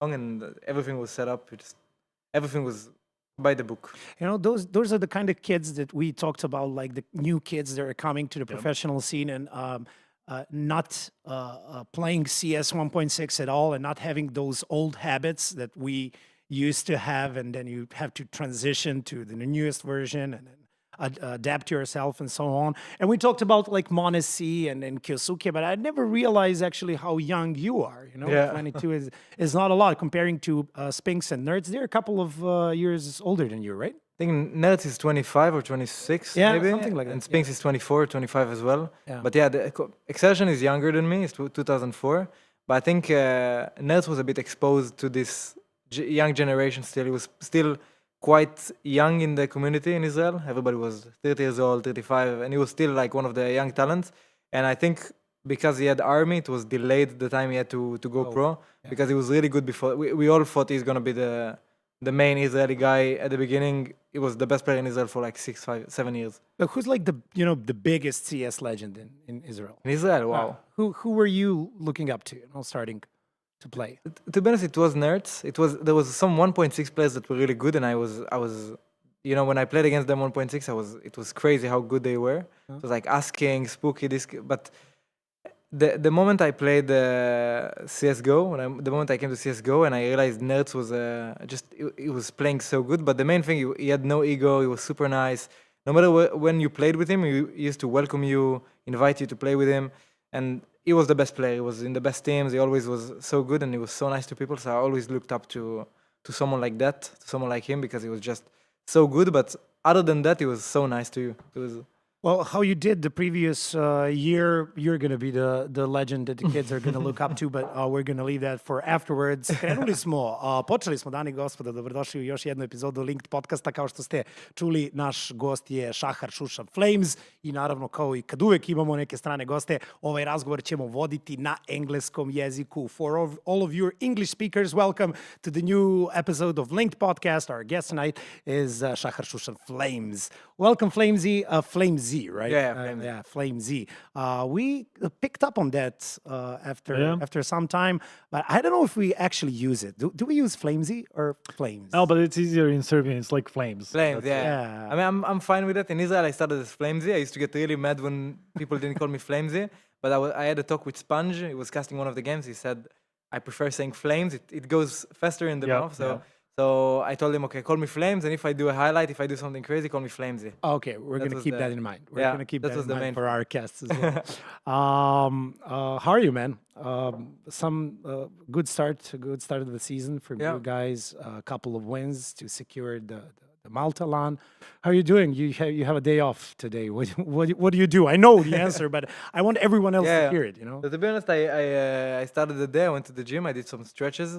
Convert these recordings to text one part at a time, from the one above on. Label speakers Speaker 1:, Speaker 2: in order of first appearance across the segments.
Speaker 1: and everything was set up. Everything was by the book.
Speaker 2: Those are the kind of kids that we talked about, like the new kids that are coming to the professional scene and not playing CS 1.6 at all, and not having those old habits that we used to have, and then you have to transition to the newest version and then adapt yourself and so on. And we talked about like Monesi and Kyosuke, but I never realized actually how young you are.
Speaker 1: Yeah.
Speaker 2: 22 is not a lot comparing to Spinks and Nerds. They're a couple of years older than you, right?
Speaker 1: I think Nerds is 25 or 26,
Speaker 2: Yeah,
Speaker 1: maybe.
Speaker 2: something like that,
Speaker 1: And Spinks is 24, 25 as well.
Speaker 2: Yeah.
Speaker 1: But yeah, Exertion is younger than me. It's 2004. But I think Nerds was a bit exposed to this young generation still. It was still quite young in the community in Israel. Everybody was 30 years old, 35, and he was still like one of the young talents. And I think because he had army, it was delayed the time he had to go pro, because he was really good before. We all thought he's gonna be the main Israeli guy at the beginning. He was the best player in Israel for like 6, 5, 7 years.
Speaker 2: But who's like the biggest CS legend in Israel?
Speaker 1: In Israel, wow.
Speaker 2: Who were you looking up to, starting to play?
Speaker 1: To be honest, it was Nerds. There was some 1.6 players that were really good, and I was when I played against them 1.6, it was crazy how good they were. It was like Asking, Spooky, but the moment I played CS:GO, the moment I came to CS:GO, and I realized Nerds was he was playing so good. But the main thing, he had no ego. He was super nice. No matter when you played with him, he used to welcome you, invite you to play with him, and he was the best player. He was in the best teams. He always was so good, and he was so nice to people. So I always looked up to someone like that, to someone like him, because he was just so good. But other than that, he was so nice to you. It was.
Speaker 2: Well, how you did the previous year, you're going to be the legend that the kids are going to look up to, but we're going to leave that for afterwards. Počeli smo, dani i gospodo, dobrodošli u još jednu epizodu Linked podcasta. Kao što ste čuli, naš gost je Šahar Šušan flameZ i naravno, kao i kad uvek imamo neke strane goste, ovaj razgovor ćemo voditi na engleskom jeziku. For all of your English speakers, welcome to the new episode of Linked podcast. Our guest tonight is Šahar Šušan flameZ. Welcome, flameZ. flameZ, right?
Speaker 1: Yeah,
Speaker 2: flameZ. We picked up on that after some time, but I don't know if we actually use it. Do we use flameZ or flameZ?
Speaker 3: No, but it's easier in Serbian. It's like flames.
Speaker 1: Flames, yeah. I mean, I'm fine with that. In Israel, I started as flameZ. I used to get really mad when people didn't call me flameZ. But I had a talk with Sponge. He was casting one of the games. He said, I prefer saying flames. It goes faster in the mouth. So I told him, okay, call me flameZ, and if I do a highlight, if I do something crazy, call me flameZ.
Speaker 2: Okay, we're going to keep that in mind. We're going to keep that in mind for our guests as well. How are you, man? Some good start of the season for you guys. A couple of wins to secure the Malta LAN. How are you doing? You have a day off today. What do you do? I know the answer, but I want everyone else to hear it.
Speaker 1: So to be honest, I started the day. I went to the gym. I did some stretches.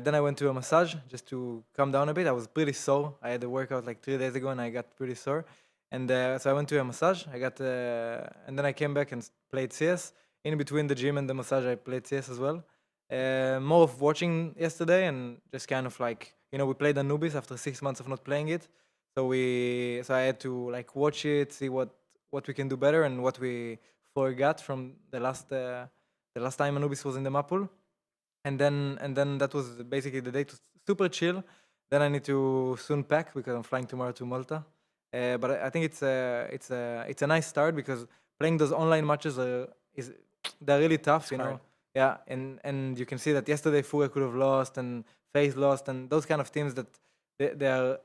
Speaker 1: Then I went to a massage just to calm down a bit. I was pretty sore. I had a workout like 3 days ago, and I got pretty sore. And so I went to a massage. And then I came back and played CS. In between the gym and the massage, I played CS as well. More of watching yesterday, and just kind of like, we played Anubis after 6 months of not playing it. So I had to like watch it, see what we can do better, and what we forgot from the last time Anubis was in the map pool. And then that was basically the day, to super chill. Then I need to soon pack because I'm flying tomorrow to Malta. But I think it's a nice start, because playing those online matches they're really tough,
Speaker 2: hard.
Speaker 1: Yeah, and you can see that yesterday Fure could have lost, and FaZe lost, and those kind of teams that they're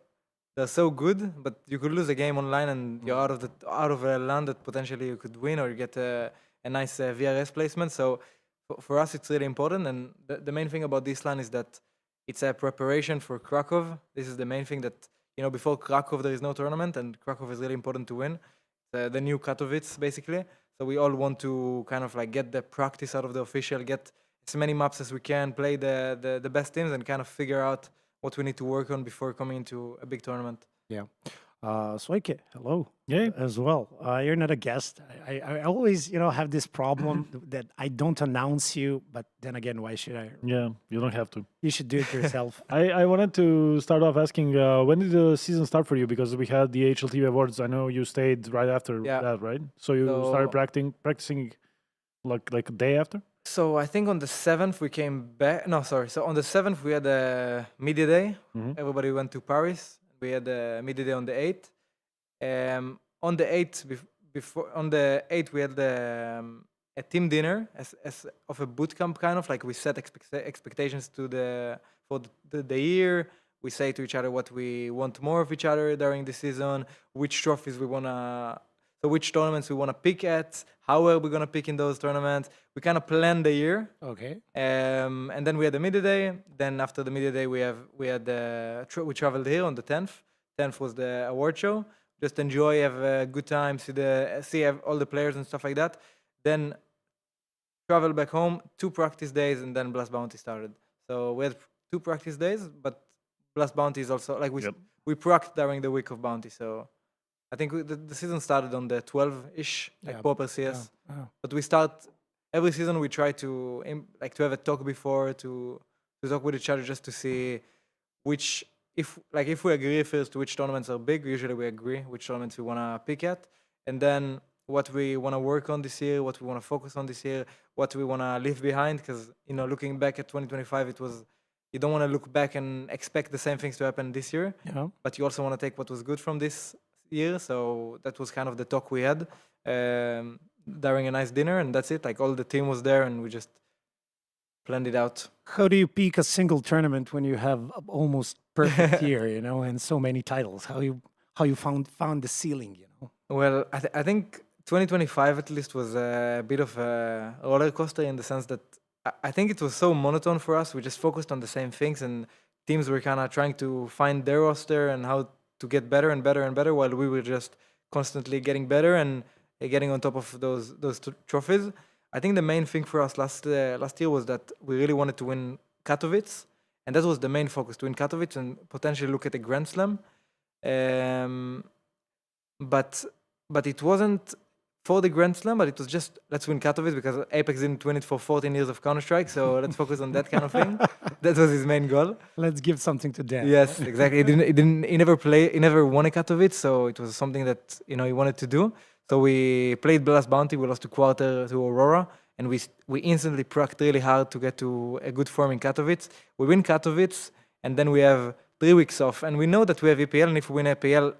Speaker 1: so good, but you could lose a game online and you're out of a LAN that potentially you could win, or you get a nice VRS placement. So for us, it's really important. And the main thing about this LAN is that it's a preparation for Krakow. This is the main thing, that before Krakow there is no tournament, and Krakow is really important to win. The new Katowice, basically. So we all want to kind of like get the practice out of the official, get as many maps as we can, play the best teams, and kind of figure out what we need to work on before coming into a big tournament.
Speaker 2: Yeah. Soike, hello.
Speaker 3: Yeah.
Speaker 2: As well. You're not a guest. I always, have this problem that I don't announce you, but then again, why should I?
Speaker 3: Yeah, you don't have to.
Speaker 2: You should do it yourself.
Speaker 3: I wanted to start off asking, when did the season start for you? Because we had the HLTV Awards. I know you stayed right after that, right? So you started practicing like a day after?
Speaker 1: So I think on the 7th we came back. No, sorry. So on the 7th we had a media day. Everybody went to Paris. We had a media day on the 8th. On the 8th, before on the 8th we had a team dinner as of a boot camp kind of like we set expectations to for the year. We say to each other what we want more of each other during the season, which trophies we wanna, so which tournaments we wanna pick at, how are we gonna pick in those tournaments. We kind of plan the year.
Speaker 2: Okay.
Speaker 1: And then we had the media day. Then after the media day, we traveled here on the 10th. 10th was the award show. Just enjoy, have a good time, see all the players and stuff like that. Then travel back home, 2 practice days, and then Blast Bounty started. So we had 2 practice days, but Blast Bounty is also like we pracked during the week of Bounty. So I think the season started on the 12-ish, like proper CS.
Speaker 2: Yeah.
Speaker 1: But we start every season. We try to to have a talk before to talk with each other just to see which if we agree first which tournaments are big. Usually we agree which tournaments we wanna pick at, and then what we wanna work on this year, what we wanna focus on this year, what we wanna leave behind. Because looking back at 2025, it was. You don't want to look back and expect the same things to happen this year, but you also want to take what was good from this year. So that was kind of the talk we had during a nice dinner, and that's it. Like all the team was there, and we just planned it out.
Speaker 2: How do you pick a single tournament when you have almost perfect year, and so many titles? How you found the ceiling,
Speaker 1: Well, I think 2025 at least was a bit of a roller coaster in the sense that I think it was so monotone for us. We just focused on the same things, and teams were kind of trying to find their roster and how to get better and better and better, while we were just constantly getting better and getting on top of those trophies. I think the main thing for us last year was that we really wanted to win Katowice, and that was the main focus, to win Katowice and potentially look at a Grand Slam. But it wasn't for the Grand Slam, but it was just, let's win Katowice because Apex didn't win it for 14 years of Counter-Strike, so let's focus on that kind of thing. That was his main goal.
Speaker 2: Let's give something to Dan.
Speaker 1: Yes, exactly. He never won a Katowice, so it was something that he wanted to do. So we played Blast Bounty, we lost to quarter to Aurora, and we instantly pracked really hard to get to a good form in Katowice. We win Katowice, and then we have 3 weeks off, and we know that we have EPL, and if we win EPL,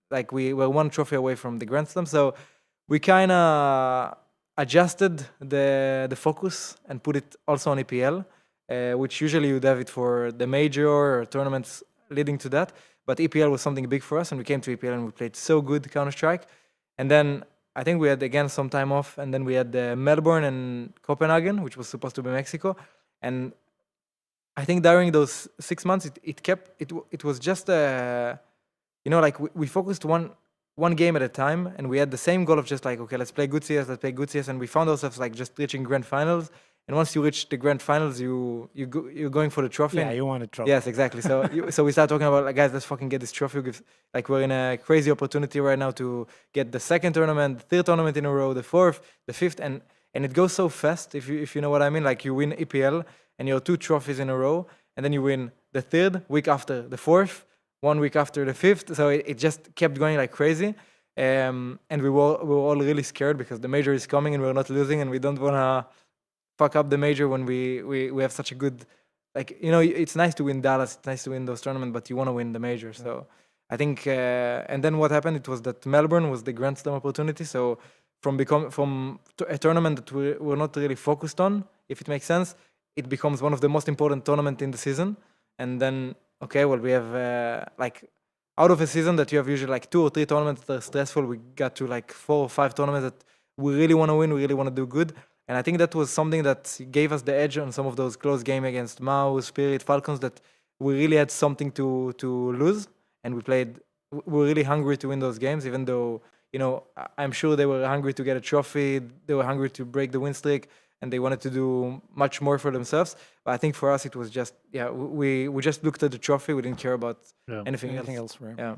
Speaker 1: like we were 1 trophy away from the Grand Slam, so we kind of adjusted the focus and put it also on EPL, which usually you'd have it for the major or tournaments leading to that. But EPL was something big for us, and we came to EPL and we played so good Counter-Strike. And then I think we had again some time off, and then we had Melbourne and Copenhagen, which was supposed to be Mexico. And I think during those 6 months, it was just we focused one game at a time, and we had the same goal of just like, okay, let's play good CS, and we found ourselves like just reaching grand finals. And once you reach the grand finals, you're going for the trophy.
Speaker 2: Yeah, you want a trophy.
Speaker 1: Yes, exactly. So so we start talking about like, guys, let's fucking get this trophy. Like we're in a crazy opportunity right now to get the 2nd tournament, the 3rd tournament in a row, the 4th, the 5th, and it goes so fast. If you know what I mean, like you win EPL and you're 2 trophies in a row, and then you win the 3rd week after the 4th. 1 week after the 5th, so it just kept going like crazy, and we were all really scared because the major is coming and we're not losing, and we don't want to fuck up the major when we have such a good, like, it's nice to win Dallas, it's nice to win those tournaments, but you want to win the major. So I think, and then what happened, it was that Melbourne was the Grand Slam opportunity. So from a tournament that we're not really focused on, if it makes sense, it becomes one of the most important tournaments in the season, and then. Okay, well, we have out of a season that you have usually like 2 or 3 tournaments that are stressful, we got to like 4 or 5 tournaments that we really want to win, we really want to do good. And I think that was something that gave us the edge on some of those close games against Mao, Spirit, Falcons, that we really had something to lose. And we were really hungry to win those games, even though, I'm sure they were hungry to get a trophy, they were hungry to break the win streak, and they wanted to do much more for themselves. But I think for us, it was just, we just looked at the trophy. We didn't care about anything else.
Speaker 2: Right?
Speaker 1: Yeah.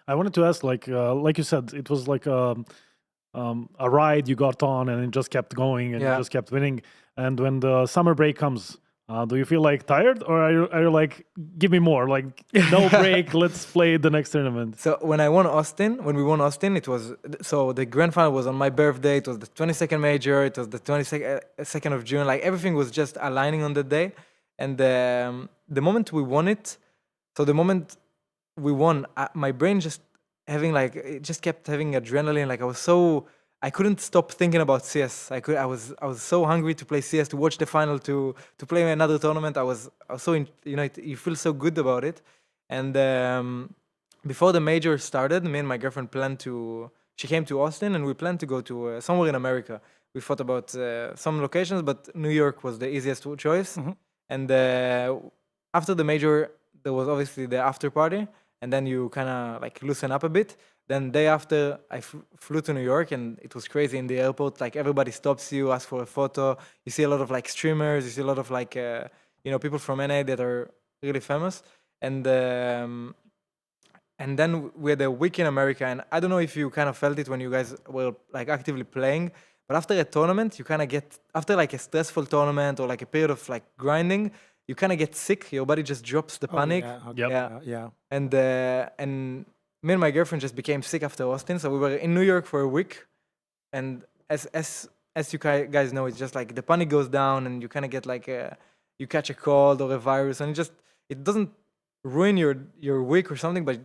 Speaker 3: I wanted to ask, like you said, it was like a ride you got on, and it just kept going, and you just kept winning. And when the summer break comes, Do you feel like tired, or are you like, give me more, like no break, let's play the next tournament?
Speaker 1: So when we won Austin, it was so the grand final was on my birthday. It was the 22nd major. It was the 22nd of June. Like everything was just aligning on that day, and the moment we won it, so the moment we won, my brain just having like it just kept having adrenaline. Like I couldn't stop thinking about CS. I was so hungry to play CS, to watch the final, to play another tournament. I was so you feel so good about it, and before the major started, me and my girlfriend planned to. She came to Austin, and we planned to go to somewhere in America. We thought about some locations, but New York was the easiest choice. And after the major, there was obviously the after party, and then you kind of like loosen up a bit. Then day after, I flew to New York, and it was crazy in the airport. Like everybody stops you, asks for a photo. You see a lot of like streamers. You see a lot of like people from NA that are really famous, and then we had a week in America, and I don't know if you kind of felt it when you guys were like actively playing, but after a tournament, you kind of get after like a stressful tournament or like a period of like grinding, you kind of get sick. Your body just drops the panic.
Speaker 3: Yep.
Speaker 2: Yeah.
Speaker 1: And me and my girlfriend just became sick after Austin, so we were in New York for a week, and as you guys know, it's just like the panic goes down, and you kind of get like you catch a cold or a virus, and it doesn't ruin your week or something, but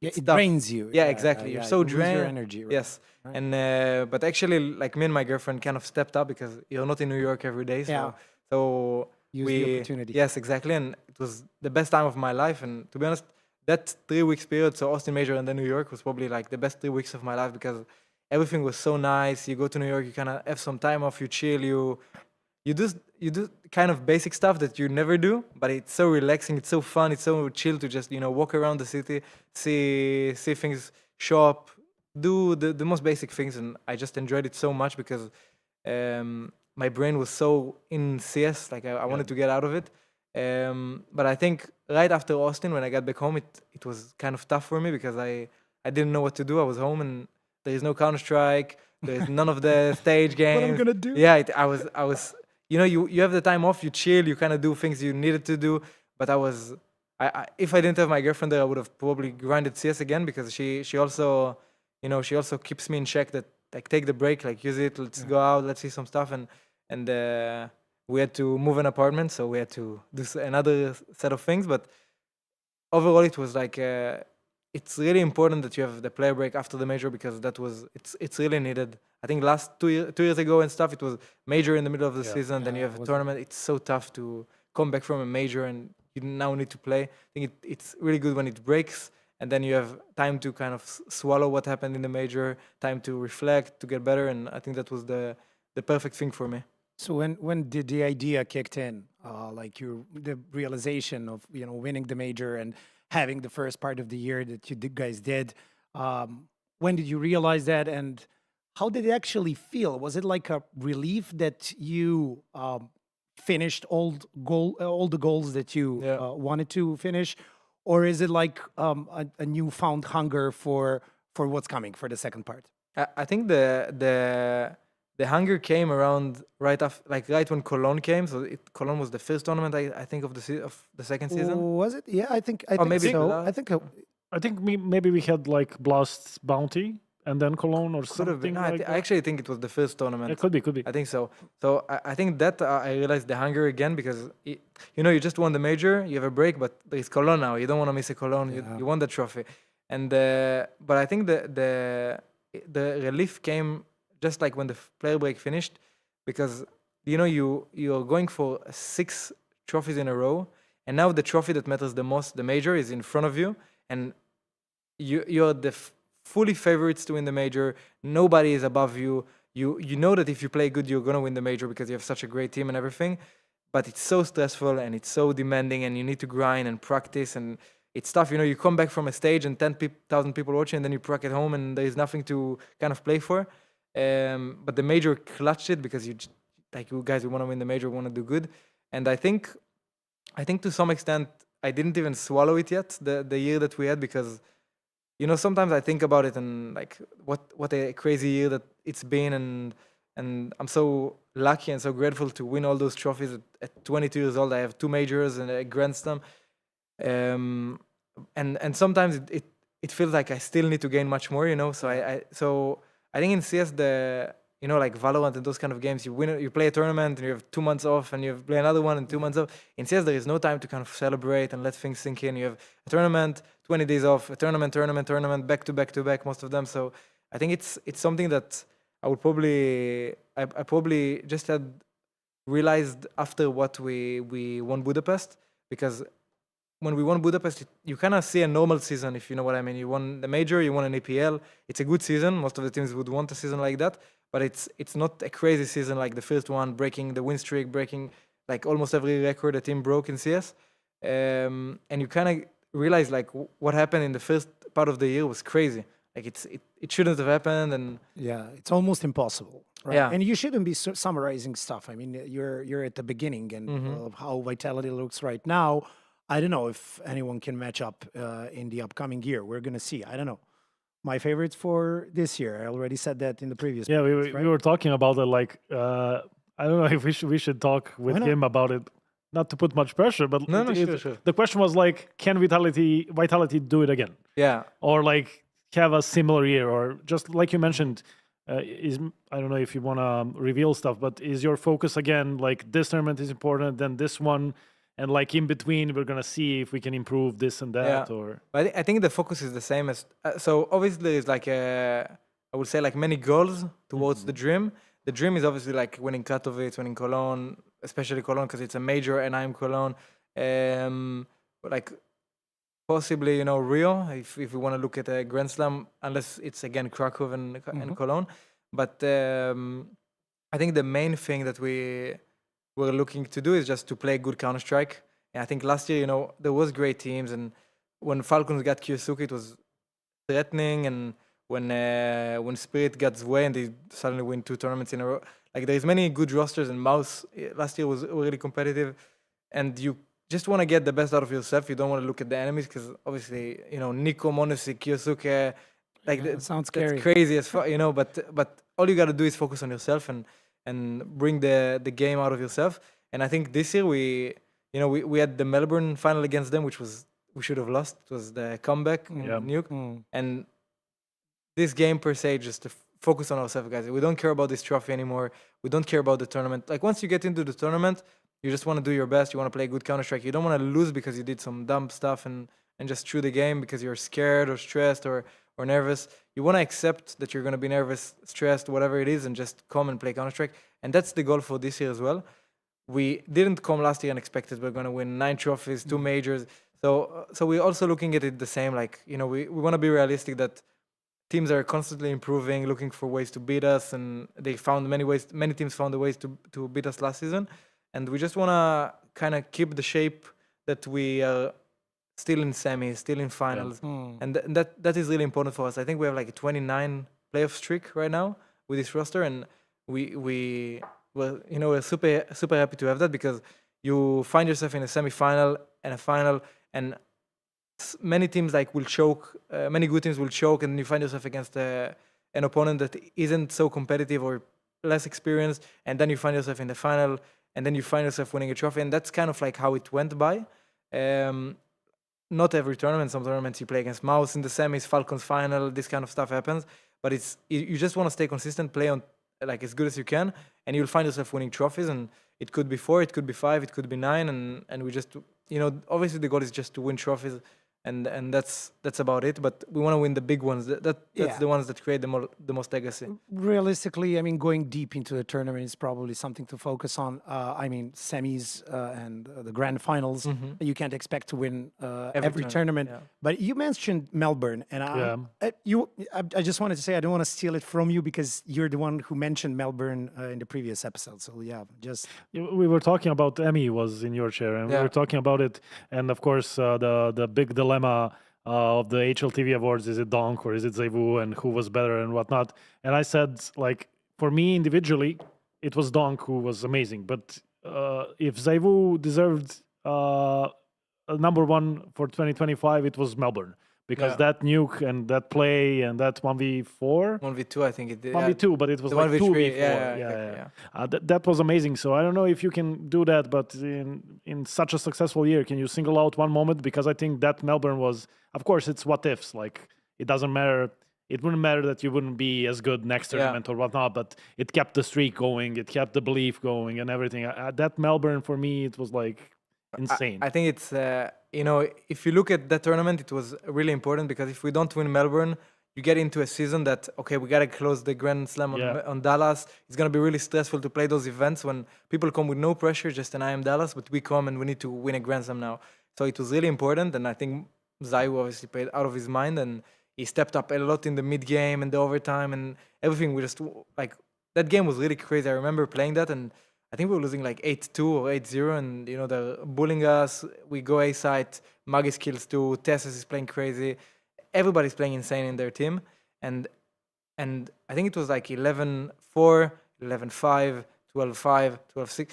Speaker 2: It
Speaker 1: stuff.
Speaker 2: drains you.
Speaker 1: Yeah, exactly. You're so
Speaker 2: you lose
Speaker 1: drained.
Speaker 2: your energy. Right?
Speaker 1: Yes, and but actually, like me and my girlfriend kind of stepped up because you're not in New York every day. So
Speaker 2: Use
Speaker 1: we
Speaker 2: the opportunity.
Speaker 1: Yes, exactly, and it was the best time of my life. And to be honest, that 3 weeks period, so Austin Major and then New York, was probably like the best 3 weeks of my life because everything was so nice. You go to New York, you kind of have some time off, you chill, you do kind of basic stuff that you never do, but it's so relaxing, it's so fun, it's so chill to just walk around the city, see things, shop, do the most basic things, and I just enjoyed it so much because my brain was so in CS, like I wanted to get out of it. But I think right after Austin, when I got back home, it was kind of tough for me because I didn't know what to do. I was home and there is no Counter-Strike, there is none of the stage games.
Speaker 2: What am I gonna do?
Speaker 1: Yeah, I was. You have the time off, you chill, you kind of do things you needed to do. But if I didn't have my girlfriend there, I would have probably grinded CS again because she also, she also keeps me in check that like take the break, like use it, let's go out, let's see some stuff, and we had to move an apartment, so we had to do another set of things. But overall, it was like it's really important that you have the player break after the major because it's really needed. I think last 2 years ago and stuff, it was major in the middle of the season. Then you have a tournament. It's so tough to come back from a major and you now need to play. I think it's really good when it breaks and then you have time to kind of swallow what happened in the major, time to reflect, to get better. And I think that was the perfect thing for me.
Speaker 2: So when did the idea kicked in? Like the realization of winning the major and having the first part of the year that you guys did. When did you realize that, and how did it actually feel? Was it like a relief that you finished all the goals that you wanted to finish, or is it like a newfound hunger for what's coming for the second part?
Speaker 1: I think the hunger came around right when Cologne came. So Cologne was the first tournament I think of the second season.
Speaker 2: Was it? Yeah, I think
Speaker 1: maybe
Speaker 2: so.
Speaker 3: I think maybe we had like Blast's Bounty and then Cologne or
Speaker 1: Could have been.
Speaker 3: something.
Speaker 1: No,
Speaker 3: like that.
Speaker 1: I actually think it was the first tournament.
Speaker 3: It could be.
Speaker 1: I think so. So I think that I realized the hunger again because you just won the major, you have a break, but there is Cologne now. You don't want to miss a Cologne. You won the trophy, and but I think the relief came just like when the player break finished, because you're going for 6 trophies in a row, and now the trophy that matters the most, the major, is in front of you, and you're the fully favorites to win the major. Nobody is above you. You know that if you play good, you're gonna win the major because you have such a great team and everything. But it's so stressful and it's so demanding, and you need to grind and practice, and it's tough. You come back from a stage and 10,000 people watching, and then you prac at home, and there is nothing to kind of play for. But the major clutched it because you guys, we want to win the major, we want to do good, and I think to some extent I didn't even swallow it yet, the year that we had, because sometimes I think about it and like what a crazy year that it's been, and and I'm so lucky and so grateful to win all those trophies at 22 years old. I have 2 majors and a Grand Slam, um, and sometimes it feels like I still need to gain much more, you know. So I think in CS like Valorant and those kind of games, you play a tournament and you have 2 months off, and you play another one and 2 months off. In CS, there is no time to kind of celebrate and let things sink in. You have a tournament, 20 days off, a tournament, back to back to back, most of them. So I think it's something that I probably just had realized after what we won Budapest, because when we won Budapest, you kind of see a normal season, if you know what I mean. You won the major, you won an EPL. It's a good season. Most of the teams would want a season like that, but it's not a crazy season like the first one, breaking the win streak, breaking like almost every record a team broke in CS. And you kind of realize like what happened in the first part of the year was crazy. Like it shouldn't have happened, and
Speaker 2: Yeah, it's almost impossible. Right?
Speaker 1: Yeah.
Speaker 2: And you shouldn't be summarizing stuff. I mean, you're at the beginning, and
Speaker 1: Mm-hmm.
Speaker 2: of how Vitality looks right now. I don't know if anyone can match up in the upcoming year. We're gonna see. I don't know. My favorites for this year. I already said that in the previous.
Speaker 3: Yeah,
Speaker 2: podcast,
Speaker 3: we were talking about it. Like, I don't know if we should talk with
Speaker 2: not?
Speaker 3: him about it. Not to put much pressure, but
Speaker 1: No, sure.
Speaker 3: the question was like, can Vitality do it again,
Speaker 1: Yeah.
Speaker 3: or like have a similar year, or just like you mentioned, is I don't know if you want to reveal stuff, but is your focus again like this tournament is important, then this one, and like in between we're gonna see if we can improve this and that,
Speaker 1: Yeah.
Speaker 3: or
Speaker 1: But I think the focus is the same as so obviously there's like I would say like many goals towards the dream. The dream is obviously like winning Katowice, winning Cologne, especially Cologne because it's a major and I'm Cologne. Like possibly Rio if we want to look at a Grand Slam, unless it's again Krakow and Cologne. But I think the main thing that we were looking to do is just to play good Counter Strike. And I think last year there was great teams, and when Falcons got Kyosuke, it was threatening, and when Spirit got Zwei and they suddenly win 2 tournaments in a row, like there's many good rosters, and Mouse last year was really competitive, and you just want to get the best out of yourself. You don't want to look at the enemies because obviously Nico, Monosy, Kyosuke, like
Speaker 2: sounds
Speaker 1: that's
Speaker 2: scary.
Speaker 1: crazy as fuck, but all you got to do is focus on yourself and bring the game out of yourself. And I think this year we had the Melbourne final against them, which was we should have lost. It was the comeback nuke, and this game per se just to focus on ourselves, guys. We don't care about this trophy anymore. We don't care about the tournament. Like once you get into the tournament, you just want to do your best. You want to play good Counter Strike. You don't want to lose because you did some dumb stuff and just chew the game because you're scared or stressed or nervous. You want to accept that you're going to be nervous, stressed, whatever it is, and just come and play Counter Strike. And that's the goal for this year as well. We didn't come last year and expected we're going to win 9 trophies, 2 majors. So we're also looking at it the same. Like we want to be realistic that teams are constantly improving, looking for ways to beat us, and they found many teams found the ways to beat us last season. And we just want to kind of keep the shape that we are still in semis, still in finals. And that is really important for us. I think we have like a 29 playoff streak right now with this roster, and we're super happy to have that, because you find yourself in a semi-final and a final, and many teams will choke, many good teams will choke, and you find yourself against an opponent that isn't so competitive or less experienced, and then you find yourself in the final, and then you find yourself winning a trophy, and that's kind of like how it went by. Not every tournament. Some tournaments you play against Mouse in the semis, Falcons final, this kind of stuff happens. But you just want to stay consistent, play on like as good as you can, and you'll find yourself winning trophies. And it could be 4, it could be 5, it could be 9, and we just obviously the goal is just to win trophies. And that's about it. But we want to win the big ones. That's the ones that create the most legacy.
Speaker 2: Realistically, I mean, going deep into the tournament is probably something to focus on. I mean, semis and the grand finals, you can't expect to win every tournament.
Speaker 1: Yeah.
Speaker 2: But you mentioned Melbourne, and I just wanted to say I don't want to steal it from you because you're the one who mentioned Melbourne in the previous episode. So yeah, just
Speaker 3: we were talking about Emmy was in your chair, and we were talking about it, and of course the big dilemma of the HLTV awards, is it Donk or is it Zaivu, and who was better and whatnot. And I said, like, for me individually, it was Donk who was amazing. But if Zaivu deserved number 1 for 2025, it was Melbourne, because
Speaker 1: Yeah.
Speaker 3: that nuke and that play and that 1v4.
Speaker 1: 1v2, I think it did.
Speaker 3: 1v2, but it was
Speaker 1: The
Speaker 3: like 2v4.
Speaker 1: 1v3, yeah, exactly, yeah.
Speaker 3: That was amazing. So I don't know if you can do that, but in such a successful year, can you single out one moment? Because I think that Melbourne was, of course, it's what ifs. Like, it doesn't matter. It wouldn't matter that you wouldn't be as good next tournament or whatnot, but it kept the streak going. It kept the belief going and everything. That Melbourne, for me, it was like insane.
Speaker 1: I think it's, if you look at that tournament, it was really important because if we don't win Melbourne, you get into a season that, okay, we got to close the Grand Slam on Dallas. It's going to be really stressful to play those events when people come with no pressure, just an I am Dallas, but we come and we need to win a Grand Slam now. So it was really important, and I think Zayu obviously played out of his mind, and he stepped up a lot in the mid-game and the overtime and everything. We just, like, that game was really crazy. I remember playing that, and I think we were losing like 8-2 or 8-0, and, they're bullying us. We go A-side, Magis kills 2, Tessus is playing crazy. Everybody's playing insane in their team. And I think it was like 11-4, 11-5, 12-5, 12-6.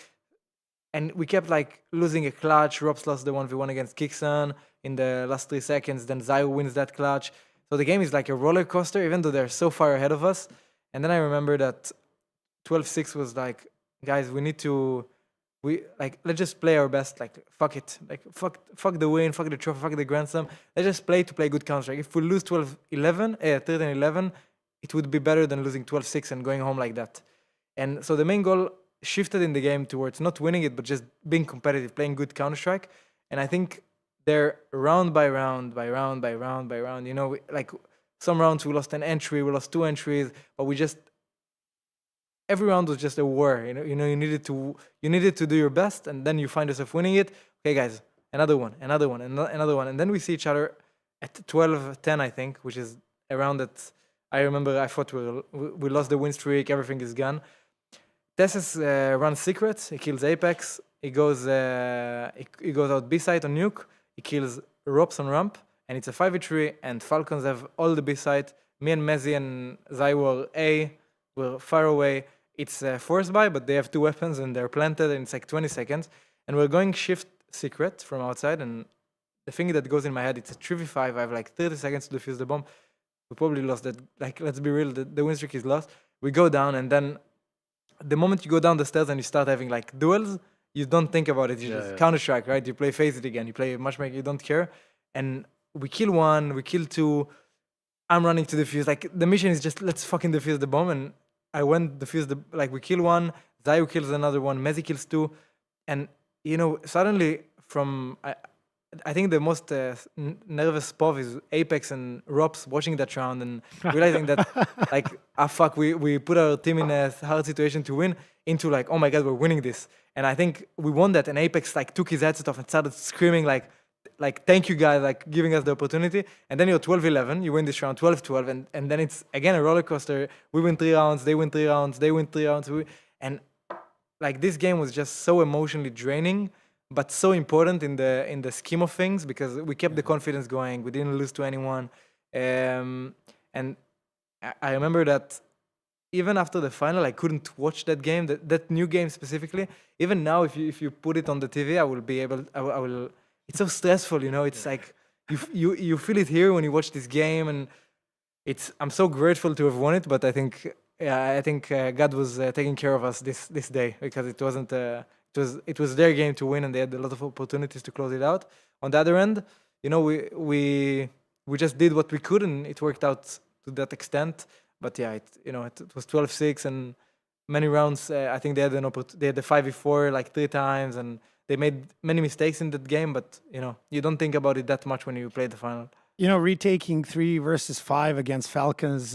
Speaker 1: And we kept like losing a clutch. Robs lost the 1v1 against Kixon in the last 3 seconds. Then Zayu wins that clutch. So the game is like a roller coaster, even though they're so far ahead of us. And then I remember that 12-6 was like, guys, let's just play our best. Like, fuck it. Like, fuck the win, fuck the trophy, fuck the Grand Slam. Let's just play to play good Counter-Strike. If we lose 13-11, it would be better than losing 12-6 and going home like that. And so the main goal shifted in the game towards not winning it, but just being competitive, playing good Counter-Strike. And I think they're round by round, like some rounds we lost an entry, we lost 2 entries, but every round was just a war. You needed to do your best, and then you find yourself winning it. Okay, guys, another one, and then we see each other at 12-10, I think, which is a round that I remember. I thought we lost the win streak. Everything is gone. Tessus runs secrets. He kills Apex. He goes out B side on nuke. He kills Robs on ramp, and it's a 5v3. And Falcons have all the B side. Me and Mezzi and Zai were A. We're far away. It's forced by, but they have 2 weapons and they're planted, and it's like 20 seconds. And we're going shift secret from outside, and the thing that goes in my head, it's a 3v5. I have like 30 seconds to defuse the bomb. We probably lost that. Like, let's be real, the win streak is lost. We go down, and then the moment you go down the stairs and you start having like duels, you don't think about it. You just Counter-Strike, right? You play Face It again. You play Matchmaker, you don't care. And we kill 1, we kill 2. I'm running to defuse. Like, the mission is just, let's fucking defuse the bomb. And I went defuse we kill 1, Zayu kills another 1, Mezzi kills 2. And, suddenly I think the most nervous POV is Apex and Robs watching that round and realizing that, like, fuck, we put our team in a hard situation to win, into like, oh my God, we're winning this. And I think we won that, and Apex like took his headset off and started screaming like thank you guys, like giving us the opportunity. And then you're 12-11, you win this round 12-12, and then it's again a roller coaster. We win 3 rounds, they win 3 rounds, they win 3 rounds, and like this game was just so emotionally draining, but so important in the scheme of things, because we kept the confidence going. We didn't lose to anyone, and I remember that even after the final, I couldn't watch that game, that new game specifically. Even now, if you put it on the TV, I will be able. I will. It's so stressful, It's like you feel it here when you watch this game, and I'm so grateful to have won it. But I think God was taking care of us this day, because it wasn't. It was their game to win, and they had a lot of opportunities to close it out. On the other end, we just did what we could, and it worked out to that extent. But yeah, it was 12-6, and many rounds. I think they had the 5v4 like 3 times, and they made many mistakes in that game. But you don't think about it that much when you play the final.
Speaker 2: Retaking 3 versus 5 against Falcons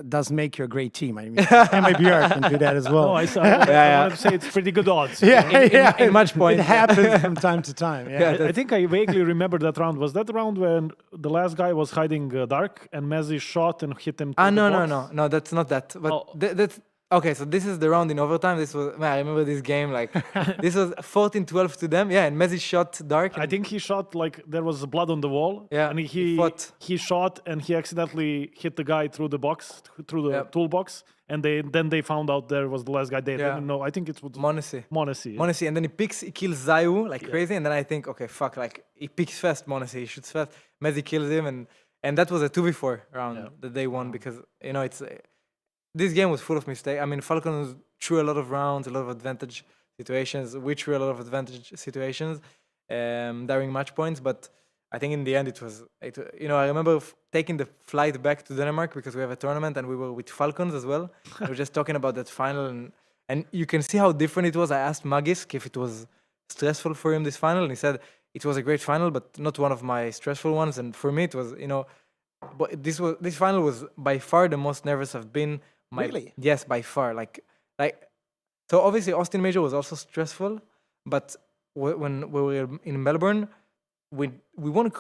Speaker 2: does make you a great team. I mean, MIBR can do that as well.
Speaker 3: No, I want to say it's pretty good odds.
Speaker 1: In match point.
Speaker 2: It happens from time to time. Yeah.
Speaker 3: I think I vaguely remember that round. Was that the round when the last guy was hiding dark and Mezzi shot and hit him?
Speaker 1: No, that's not that. But that's okay. So this is the round in overtime. I remember this game. Like, this was 14-12 to them. Yeah, and Mezzi shot dark.
Speaker 3: I think he shot like there was blood on the wall.
Speaker 1: Yeah,
Speaker 3: and he shot and he accidentally hit the guy through the box, through the toolbox. And then they found out there was the last guy. They didn't know. I think it was Monesi.
Speaker 1: And then he kills Zayu like crazy. And then I think, okay, fuck, like he picks fast Monesi. He shoots fast. Mezzi kills him, and and that was a 2v4 round
Speaker 3: Yeah.
Speaker 1: that they won because it's this game was full of mistakes. I mean, Falcons threw a lot of rounds, a lot of advantage situations. We threw a lot of advantage situations during match points, but I think in the end I remember taking the flight back to Denmark because we have a tournament and we were with Falcons as well. We were just talking about that final and you can see how different it was. I asked Magisk if it was stressful for him this final, and he said it was a great final, but not one of my stressful ones. And for me, it was but this final was by far the most nervous I've been.
Speaker 2: Really?
Speaker 1: Yes, by far. Like so obviously Austin Major was also stressful, but when we were in Melbourne, we won.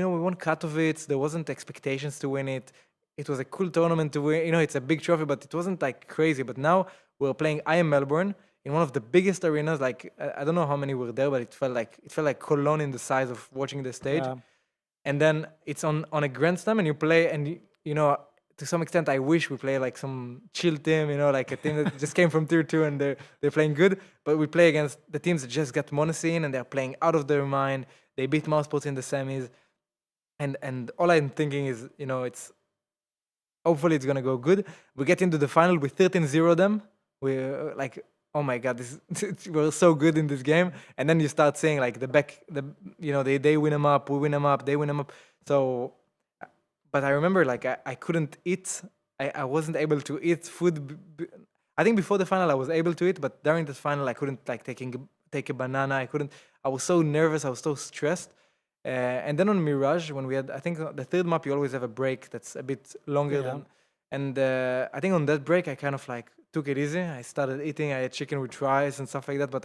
Speaker 1: We won Katowice. There wasn't expectations to win it. It was a cool tournament to win. It's a big trophy, but it wasn't like crazy. But now we're playing IM Melbourne in one of the biggest arenas. Like I don't know how many were there, but it felt like Cologne in the size of watching the stage.
Speaker 2: Yeah.
Speaker 1: And then it's on a Grand Slam, and you play, and to some extent, I wish we play like some chill team, like a team that just came from tier 2 and they're playing good. But we play against the teams that just got monoscene and they're playing out of their mind. They beat Mousesports in the semis, and all I'm thinking is, it's hopefully it's gonna go good. We get into the final, we 13-0 them. We're like, oh my god, we're so good in this game. And then you start saying like they win them up, we win them up, they win them up. So. But I remember, like, I couldn't eat. I wasn't able to eat food. I think before the final I was able to eat, but during the final I couldn't like take a banana. I couldn't. I was so nervous. I was so stressed. And then on Mirage, when we had, I think the third map, you always have a break that's a bit longer than. And I think on that break I kind of like took it easy. I started eating. I had chicken with rice and stuff like that. But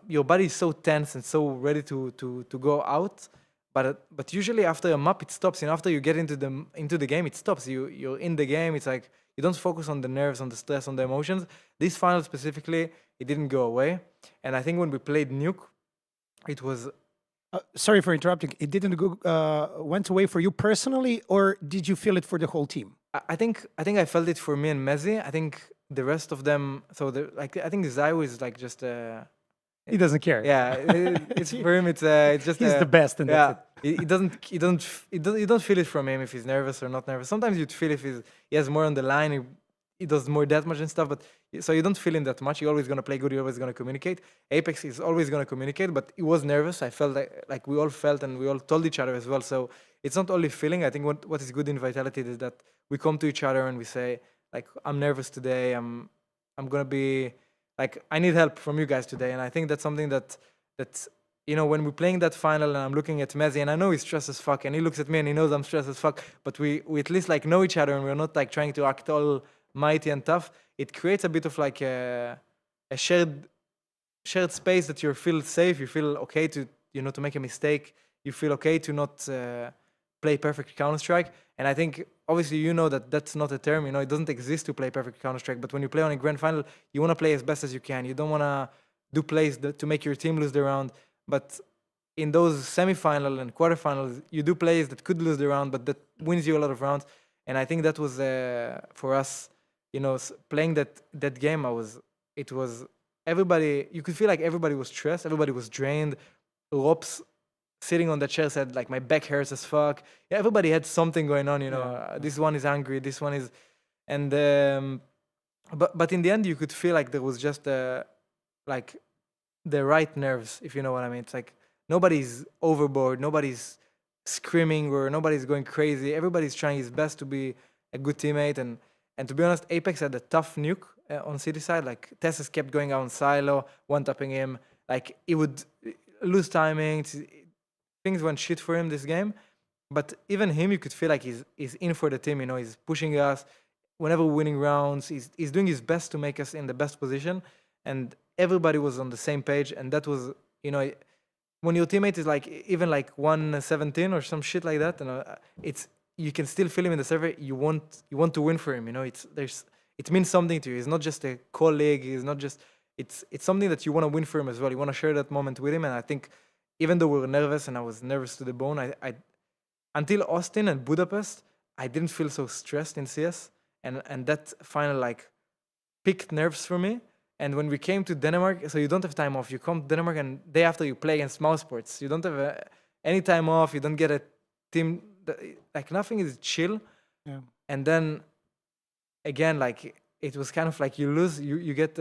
Speaker 1: your body is so tense and so ready to go out. But usually after a map it stops. After you get into the game, it stops. You're in the game. It's like you don't focus on the nerves, on the stress, on the emotions. This final specifically, it didn't go away. And I think when we played Nuke, it was.
Speaker 2: Sorry for interrupting. It didn't go went away for you personally, or did you feel it for the whole team?
Speaker 1: I think I felt it for me and Mezi. I think the rest of them. So I think Zayu is like just.
Speaker 2: He doesn't care.
Speaker 1: Yeah, it's for him. It's just.
Speaker 2: He's the best, and that's it.
Speaker 1: You don't feel it from him if he's nervous or not nervous. Sometimes you'd feel if he has more on the line, he does more that much and stuff. But so you don't feel him that much. You're always gonna play good. You're always gonna communicate. Apex is always gonna communicate, but he was nervous. I felt like we all felt, and we all told each other as well. So it's not only feeling. I think what is good in Vitality is that we come to each other and we say like, I'm nervous today. I'm gonna be like, I need help from you guys today. And I think that's something that when we're playing that final and I'm looking at Mezi and I know he's stressed as fuck and he looks at me and he knows I'm stressed as fuck, but we at least like know each other and we're not like trying to act all mighty and tough. It creates a bit of like a shared space that you feel safe. You feel okay to make a mistake. You feel okay to not play perfect Counter-Strike. And I think obviously that that's not a term. It doesn't exist to play perfect Counter-Strike. But when you play on a grand final, you want to play as best as you can. You don't want to do plays to make your team lose the round. But in those semi-final and quarterfinals, you do plays that could lose the round, but that wins you a lot of rounds. And I think that was for us, playing that game. It was everybody. You could feel like everybody was stressed. Everybody was drained. Rops sitting on the chair said like, my back hurts as fuck. Yeah, everybody had something going on. This one is angry. This one is, and but in the end, you could feel like there was just like the right nerves, if you know what I mean. It's like nobody's overboard, nobody's screaming, or nobody's going crazy. Everybody's trying his best to be a good teammate. And to be honest, Apex had a tough nuke on city side. Like Tessus kept going out on silo, one-tapping him. Like he would lose timing. Things went shit for him this game. But even him, you could feel like he's in for the team. He's pushing us. Whenever we're winning rounds, he's doing his best to make us in the best position. And everybody was on the same page. And that was, when your teammate is like even like 117 or some shit like that, you can still feel him in the server. You want to win for him. It means something to you. He's not just a colleague. He's not just. It's something that you want to win for him as well. You want to share that moment with him. And I think even though we were nervous and I was nervous to the bone, I until Austin and Budapest, I didn't feel so stressed in CS. And that final like picked nerves for me. And when we came to Denmark, so you don't have time off. You come to Denmark and day after you play against Mousesports. You don't have any time off. You don't get a team like nothing is chill.
Speaker 2: Yeah.
Speaker 1: And then again, like it was kind of like you lose, you get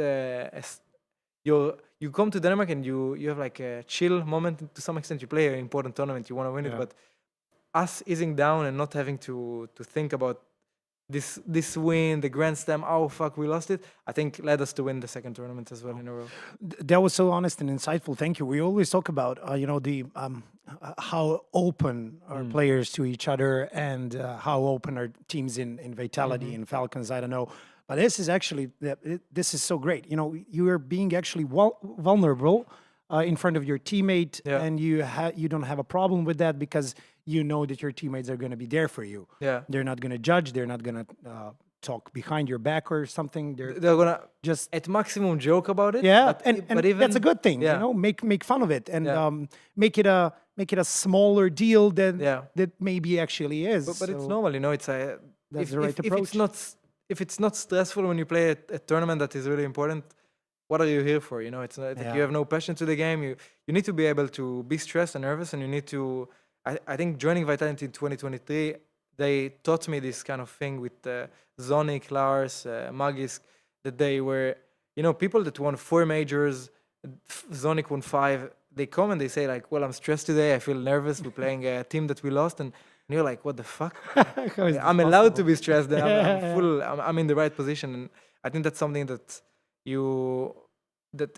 Speaker 1: you come to Denmark and you have like a chill moment to some extent. You play an important tournament, you want to win it, but us easing down and not having to think about this win, the Grand Slam, oh fuck, we lost it, I think led us to win the second tournament as well in a row.
Speaker 2: That was so honest and insightful. Thank you. We always talk about, the how open are players to each other and how open are teams in Vitality and Falcons. I don't know, but this is actually this is so great. You are being actually vulnerable in front of your teammate, and you don't have a problem with that because you know that your teammates are going to be there for you.
Speaker 1: Yeah,
Speaker 2: they're not going to judge. They're not going to talk behind your back or something. They're
Speaker 1: gonna
Speaker 2: just
Speaker 1: at maximum joke about it.
Speaker 2: Yeah,
Speaker 1: but,
Speaker 2: and
Speaker 1: but even,
Speaker 2: that's a good thing. Make fun of it and make it a smaller deal than that maybe actually is.
Speaker 1: But it's normal, It's
Speaker 2: that's the right approach.
Speaker 1: If it's not stressful when you play a tournament that is really important, what are you here for? It's not, like you have no passion to the game. You need to be able to be stressed and nervous, and you need to. I think joining Vitality in 2023, they taught me this kind of thing with Zonic, Lars, Magis, that they were, people that won 4 majors, Zonic won 5. They come and they say like, well, I'm stressed today. I feel nervous. We're playing a team that we lost, and you're like, what the fuck? I'm allowed to be stressed. I'm in the right position, and I think that's something that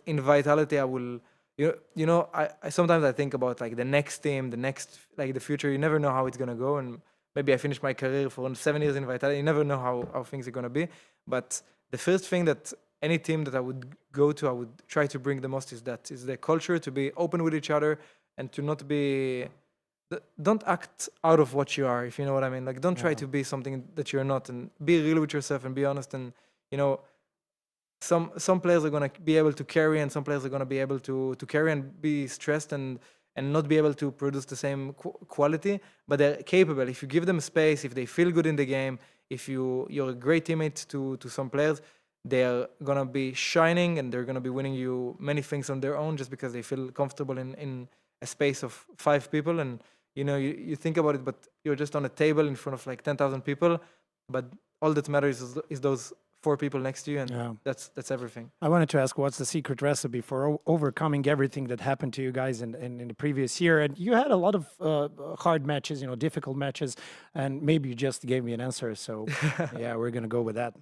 Speaker 1: in Vitality I will. I sometimes I think about like the next team, the future. You never know how it's gonna go, and maybe I finish my career for 7 years in Vitality. You never know how things are gonna be. But the first thing that any team that I would go to, I would try to bring the most is the culture, to be open with each other and to not be. Don't act out of what you are, if you know what I mean. Like, don't try to be something that you're not, and be real with yourself and be honest. And some players are going to be able to carry, and some players are going to be able to carry and be stressed and not be able to produce the same quality, but they're capable. If you give them space, if they feel good in the game, if you're a great teammate to some players, they're going to be shining and they're going to be winning you many things on their own just because they feel comfortable in a space of 5 people. And, you think about it, but you're just on a table in front of like 10,000 people, but all that matters is those 4 people next to you, and that's everything.
Speaker 2: I wanted to ask, what's the secret recipe for overcoming everything that happened to you guys in the previous year? And you had a lot of hard matches, difficult matches, and maybe you just gave me an answer. So yeah, we're gonna go with that.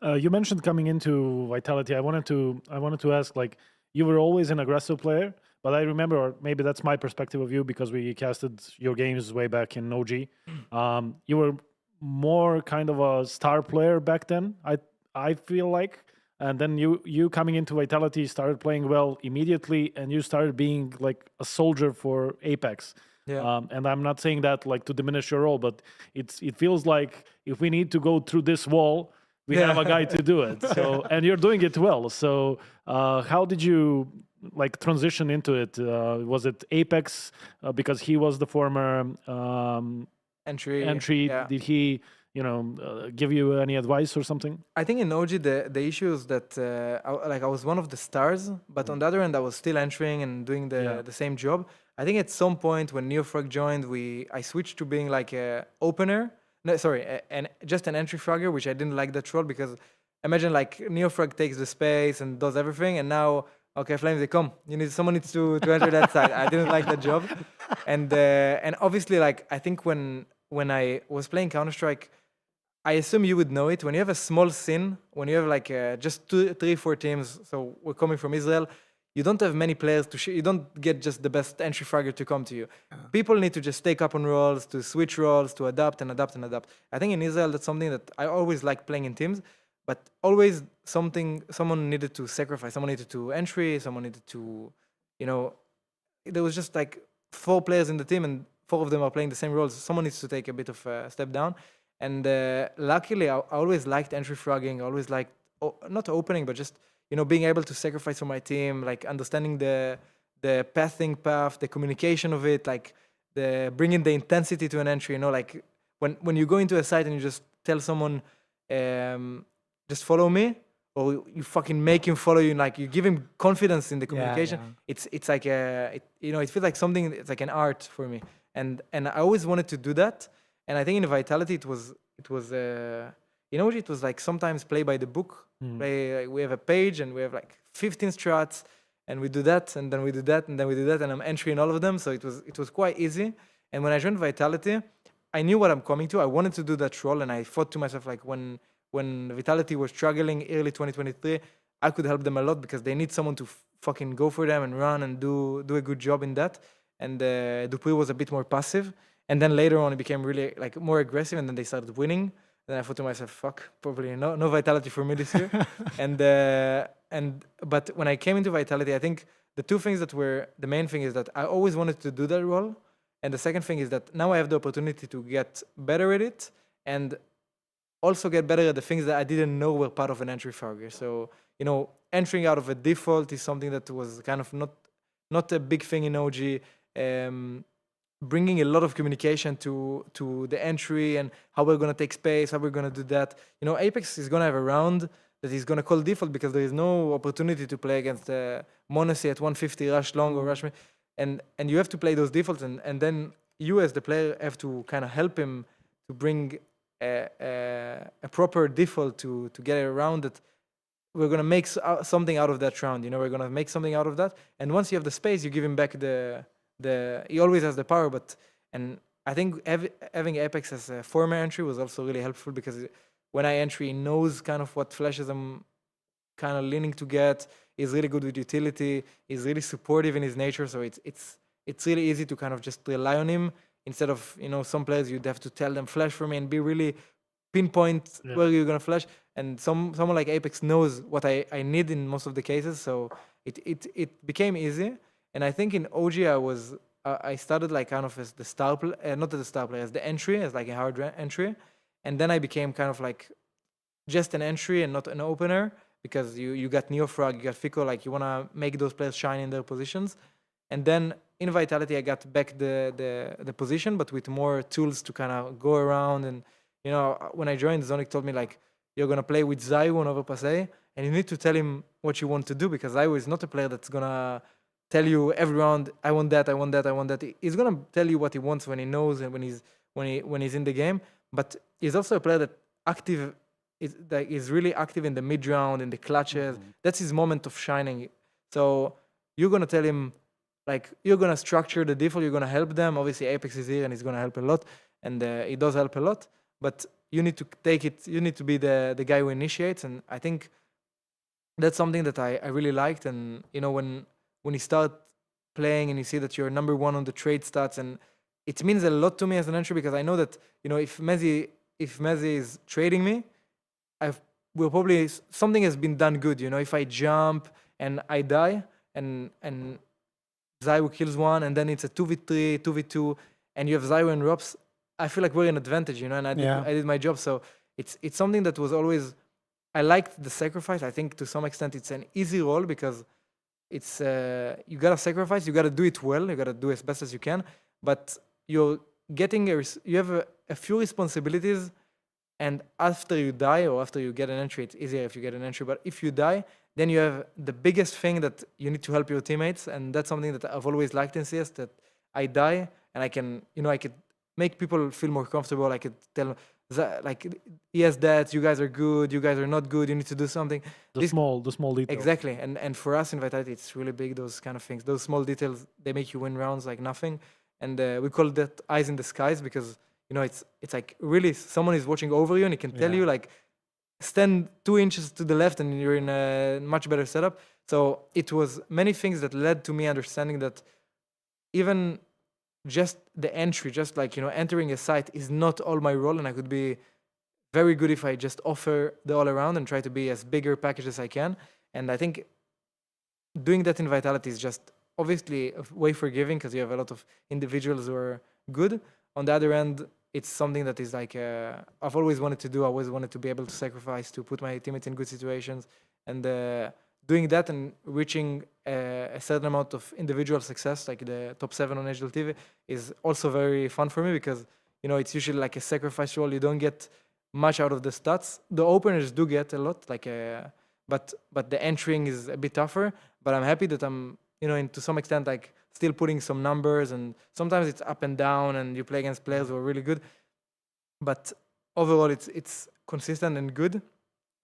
Speaker 3: You mentioned coming into Vitality. I wanted to ask, like, you were always an aggressive player, but I remember, or maybe that's my perspective of you because we casted your games way back in OG. You were more kind of a star player back then, I feel like, and then you coming into Vitality started playing well immediately, and you started being like a soldier for Apex. And I'm not saying that like to diminish your role, but it feels like if we need to go through this wall, we have a guy to do it. So and you're doing it well. So how did you like transition into it? Was it Apex because he was the former entry?
Speaker 1: Yeah.
Speaker 3: Did he? Give you any advice or something?
Speaker 1: I think in OG the issue is that I was one of the stars, but on the other end I was still entering and doing the same job. I think at some point when Neofrag joined, I switched to being like a opener. No, sorry, just an entry fragger, which I didn't like that role because imagine like Neofrag takes the space and does everything, and now okay, flameZ, come. Someone needs to enter that side. I didn't like that job, and obviously like I think when I was playing Counter-Strike, I assume you would know it. When you have a small scene, when you have like just 2, 3, 4 teams, so we're coming from Israel, you don't have many players you don't get just the best entry fragger to come to you. People need to just take up on roles, to switch roles, to adapt and adapt and adapt. I think in Israel, that's something that I always like playing in teams, but always someone needed to sacrifice. Someone needed to entry, someone needed to, there was just like 4 players in the team and 4 of them are playing the same roles. Someone needs to take a bit of a step down. And luckily, I always liked entry fragging. I always liked, not opening, but just, being able to sacrifice for my team, like understanding the pathing path, the communication of it, like the bringing the intensity to an entry, like when you go into a site and you just tell someone, just follow me, or you fucking make him follow you, like you give him confidence in the communication. It's like it feels like something. It's like an art for me, and I always wanted to do that. And I think in Vitality it was in OG it was like sometimes play by the book. Play like we have a page and we have like 15 strats, and we do that, and then we do that, and then we do that, and I'm entering all of them. So it was quite easy. And when I joined Vitality, I knew what I'm coming to. I wanted to do that role, and I thought to myself like when Vitality was struggling early 2023, I could help them a lot because they need someone to fucking go for them and run and do a good job in that. And Dupree was a bit more passive, and then later on it became really like more aggressive, and then they started winning. Then I thought to myself, "Fuck, probably no Vitality for me this year." But when I came into Vitality, I think the two things that were the main thing is that I always wanted to do that role, and the second thing is that now I have the opportunity to get better at it and also get better at the things that I didn't know were part of an entry failure. So entering out of a default is something that was kind of not a big thing in OG. Bringing a lot of communication to the entry and how we're going to take space, how we're going to do that. Apex is going to have a round that he's going to call default because there is no opportunity to play against Monacy at 150 rush long or rush mid. And you have to play those defaults, and then you as the player have to kind of help him to bring a proper default to get it around that we're going to make something out of that round. We're going to make something out of that. And once you have the space, you give him back he always has the power, and I think having Apex as a former entry was also really helpful because when I entry, he knows kind of what flashes I'm kind of leaning to get. He's really good with utility. He's really supportive in his nature, so it's really easy to kind of just rely on him instead of some players you'd have to tell them flash for me and be really pinpoint where you're gonna flash. And someone like Apex knows what I need in most of the cases, so it became easy. And I think in OG I started like kind of as the star player, not as the star player, as the entry, as like a hard entry, and then I became kind of like just an entry and not an opener because you got Neofrog, you got Fico, like you wanna make those players shine in their positions. And then in Vitality I got back the position, but with more tools to kind of go around. And when I joined, Zonic told me like you're gonna play with Zayu on Overpass A, and you need to tell him what you want to do because Zayu is not a player that's gonna tell you every round, I want that, I want that, I want that. He's gonna tell you what he wants when he knows and when he's in the game. But he's also a player that is really active in the mid round, in the clutches. That's his moment of shining. So you're gonna tell him like you're gonna structure the default, you're gonna help them. Obviously Apex is here and he's gonna help a lot, and it does help a lot. But you need to take it. You need to be the guy who initiates, and I think that's something that I really liked. And when you start playing and you see that you're number one on the trade stats, and it means a lot to me as an entry because I know that if Mezi is trading me, will probably something has been done good. If I jump and I die and Zayu kills one, and then it's a 2v3, 2v2, and you have Zayu and Rops, I feel like we're in advantage, and I did my job. So it's something that was always, I liked the sacrifice. I think to some extent it's an easy role because it's you gotta sacrifice, you gotta do it well, you gotta do as best as you can, but you're getting you have a few responsibilities, and after you die or after you get an entry, it's easier if you get an entry, but if you die, then you have the biggest thing that you need to help your teammates. And that's something that I've always liked in CS, that I die and I can I could make people feel more comfortable. I could tell like, yes, that you guys are good, you guys are not good, you need to do something.
Speaker 3: The small details.
Speaker 1: Exactly. And for us in Vitality, it's really big, those kind of things. Those small details, they make you win rounds like nothing. And we call that eyes in the skies because, it's like really someone is watching over you and he can tell you like, stand 2 inches to the left and you're in a much better setup. So it was many things that led to me understanding that even just the entry, just like, entering a site is not all my role, and I could be very good if I just offer the all around and try to be as bigger package as I can. And I think doing that in Vitality is just obviously way forgiving because you have a lot of individuals who are good. On the other end, it's something that is like I've always wanted to do. I always wanted to be able to sacrifice to put my teammates in good situations, and doing that and reaching a certain amount of individual success, like the top 7 on HLTV, is also very fun for me because it's usually like a sacrifice role. You don't get much out of the stats. The openers do get a lot, like but the entering is a bit tougher. But I'm happy that I'm to some extent like still putting some numbers, and sometimes it's up and down and you play against players who are really good. but overall it's consistent and good,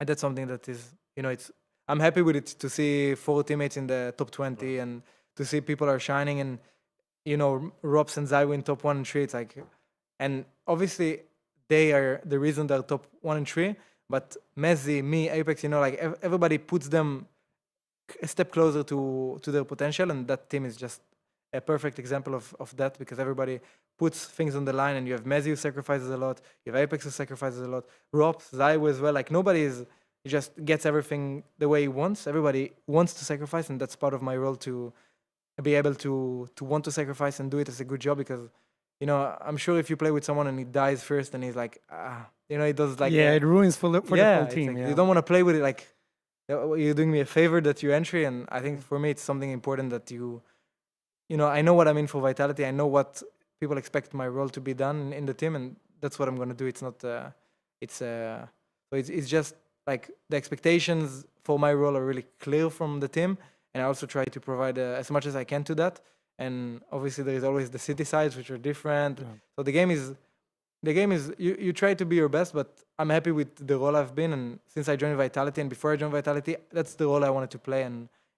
Speaker 1: and that's something that is, it's, I'm happy with it to see 4 teammates in the top 20 and to see people are shining, and Robs and Zai in top 1 and 3. It's like, and obviously they are the reason they're top 1 and 3, but Messi, me, Apex, like everybody puts them a step closer to their potential, and that team is just a perfect example of that, because everybody puts things on the line, and you have Messi who sacrifices a lot, you have Apex who sacrifices a lot, Robs, Zai as well. Like nobody is, he just gets everything the way he wants. Everybody wants to sacrifice, and that's part of my role to be able to want to sacrifice and do it as a good job, because I'm sure if you play with someone and he dies first and he's like, he does like,
Speaker 2: it ruins for the whole
Speaker 1: it's
Speaker 2: team.
Speaker 1: like, you don't want to play with it, like, you're doing me a favor that you entry. And I think for me it's something important that I know what I'm in for Vitality. I know what people expect my role to be done in the team, and that's what I'm going to do. It's not so it's just like the expectations for my role are really clear from the team, and I also try to provide as much as I can to that. And obviously there is always the city sides, which are different. So the game is you try to be your best, but I'm happy with the role I've been. And since I joined Vitality, and before I joined Vitality, that's the role I wanted to play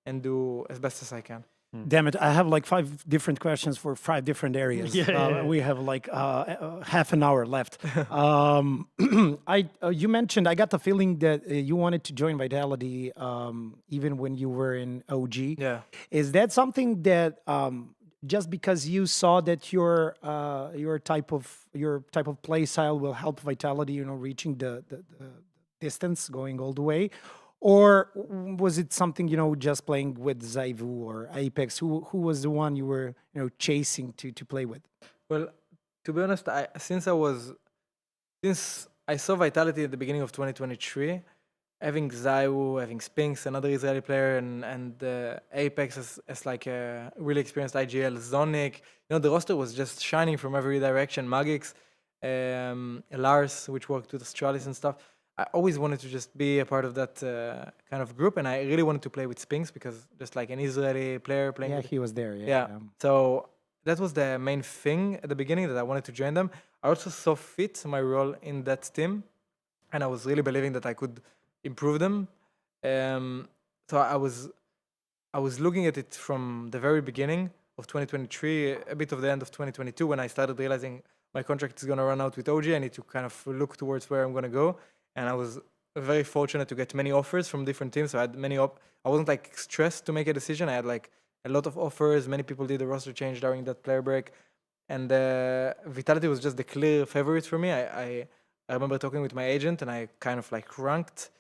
Speaker 1: and do as best as I can.
Speaker 2: Damn it! I have like 5 different questions for 5 different areas. We have like half an hour left. You mentioned, I got the feeling that you wanted to join Vitality even when you were in OG.
Speaker 1: Yeah.
Speaker 2: Is that something that just because you saw that your type of play style will help Vitality, reaching the distance, going all the way? Or was it something, just playing with Zaivu or Apex? Who was the one you were, chasing to play with?
Speaker 1: Well, to be honest, since I saw Vitality at the beginning of 2023, having Zaivu, having Spinks, another Israeli player, and Apex as like a really experienced IGL, Zonic, the roster was just shining from every direction. Magix, Lars, which worked with Astralis and stuff. I always wanted to just be a part of that kind of group, and I really wanted to play with Spinks, because just like an Israeli player playing.
Speaker 2: Yeah,
Speaker 1: with,
Speaker 2: he was there.
Speaker 1: yeah. So that was the main thing at the beginning, that I wanted to join them. I also saw fit my role in that team, and I was really believing that I could improve them. So I was looking at it from the very beginning of 2023, a bit of the end of 2022, when I started realizing my contract is going to run out with OG. I need to kind of look towards where I'm going to go. And I was very fortunate to get many offers from different teams. So I had many I wasn't like stressed to make a decision. I had like a lot of offers. Many people did the roster change during that player break. And Vitality was just the clear favorite for me. I remember talking with my agent, and I kind of like ranked,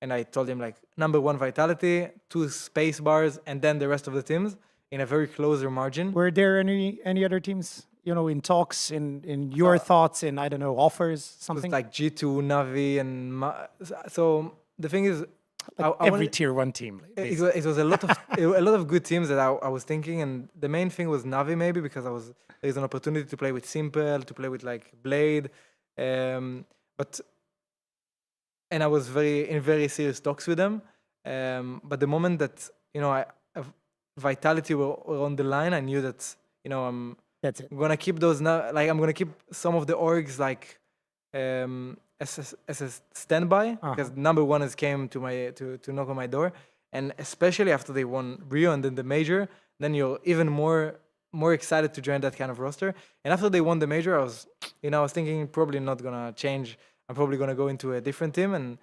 Speaker 1: and I told him like number 1 Vitality, 2 space bars, and then the rest of the teams in a very closer margin.
Speaker 2: Were there any other teams, in talks, in your thoughts, in, I don't know, offers, something?
Speaker 1: It was like G2, Navi, and so the thing is,
Speaker 2: like every tier 1 team.
Speaker 1: It was a lot of good teams that I was thinking, and the main thing was Navi, maybe because there's an opportunity to play with Simple, to play with like Blade, but I was in very serious talks with them. But the moment that Vitality were on the line, I knew that
Speaker 2: That's it.
Speaker 1: I'm gonna keep those I'm gonna keep some of the orgs like as a standby, because number 1 has came to knock on my door, and especially after they won Rio and then the major, then you're even more excited to join that kind of roster. And after they won the major, I was thinking probably not gonna change. I'm probably gonna go into a different team.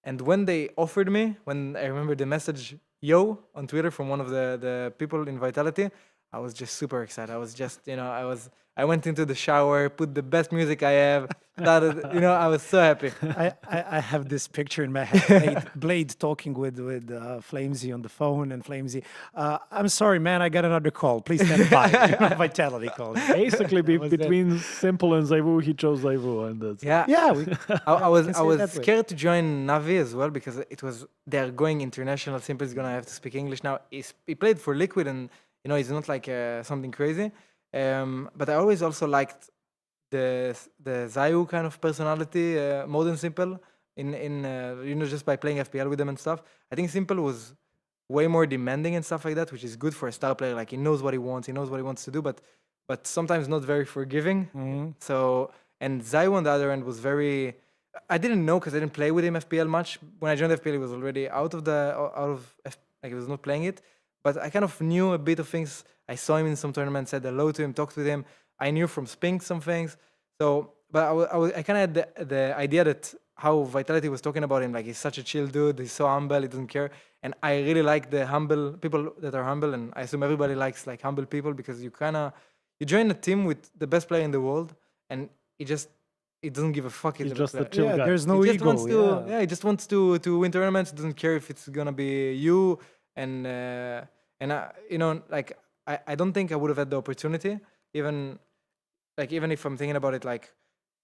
Speaker 1: And when they offered me, when I remember the message on Twitter from one of the people in Vitality, I was just super excited. I was just, I went into the shower, put the best music I have, started, I was so happy.
Speaker 2: I have this picture in my head, Blade talking with flameZ on the phone, and flameZ, I'm sorry, man, I got another call. Please stand by. Vitality call.
Speaker 3: Basically, between Simple and Zaivu, he chose Zaivu, and that's
Speaker 1: I was scared to join Navi as well, because they're going international. Simple is gonna have to speak English now. He played for Liquid, and he's not like something crazy. But I always also liked the Zayu kind of personality more than Simple. Just by playing FPL with them and stuff. I think Simple was way more demanding and stuff like that, which is good for a star player. Like he knows what he wants to do, but sometimes not very forgiving.
Speaker 2: Mm-hmm.
Speaker 1: So, And Zayu on the other end was very. I didn't know because I didn't play with him FPL much. When I joined FPL, he was already like he was not playing it. But I kind of knew a bit of things. I saw him in some tournaments, said hello to him, talked with him. I knew from Spink some things. So, but I kind of had the idea that how Vitality was talking about him, like he's such a chill dude, he's so humble, he doesn't care. And I really like the humble people that are humble, and I assume everybody likes like humble people because you join a team with the best player in the world, and he doesn't give a fuck.
Speaker 3: He's just a chill guy.
Speaker 2: There's no
Speaker 1: He just
Speaker 2: ego.
Speaker 1: wants to, he just wants to win tournaments. Doesn't care if it's gonna be you, and like I don't think I would have had the opportunity, even if I'm thinking about it, like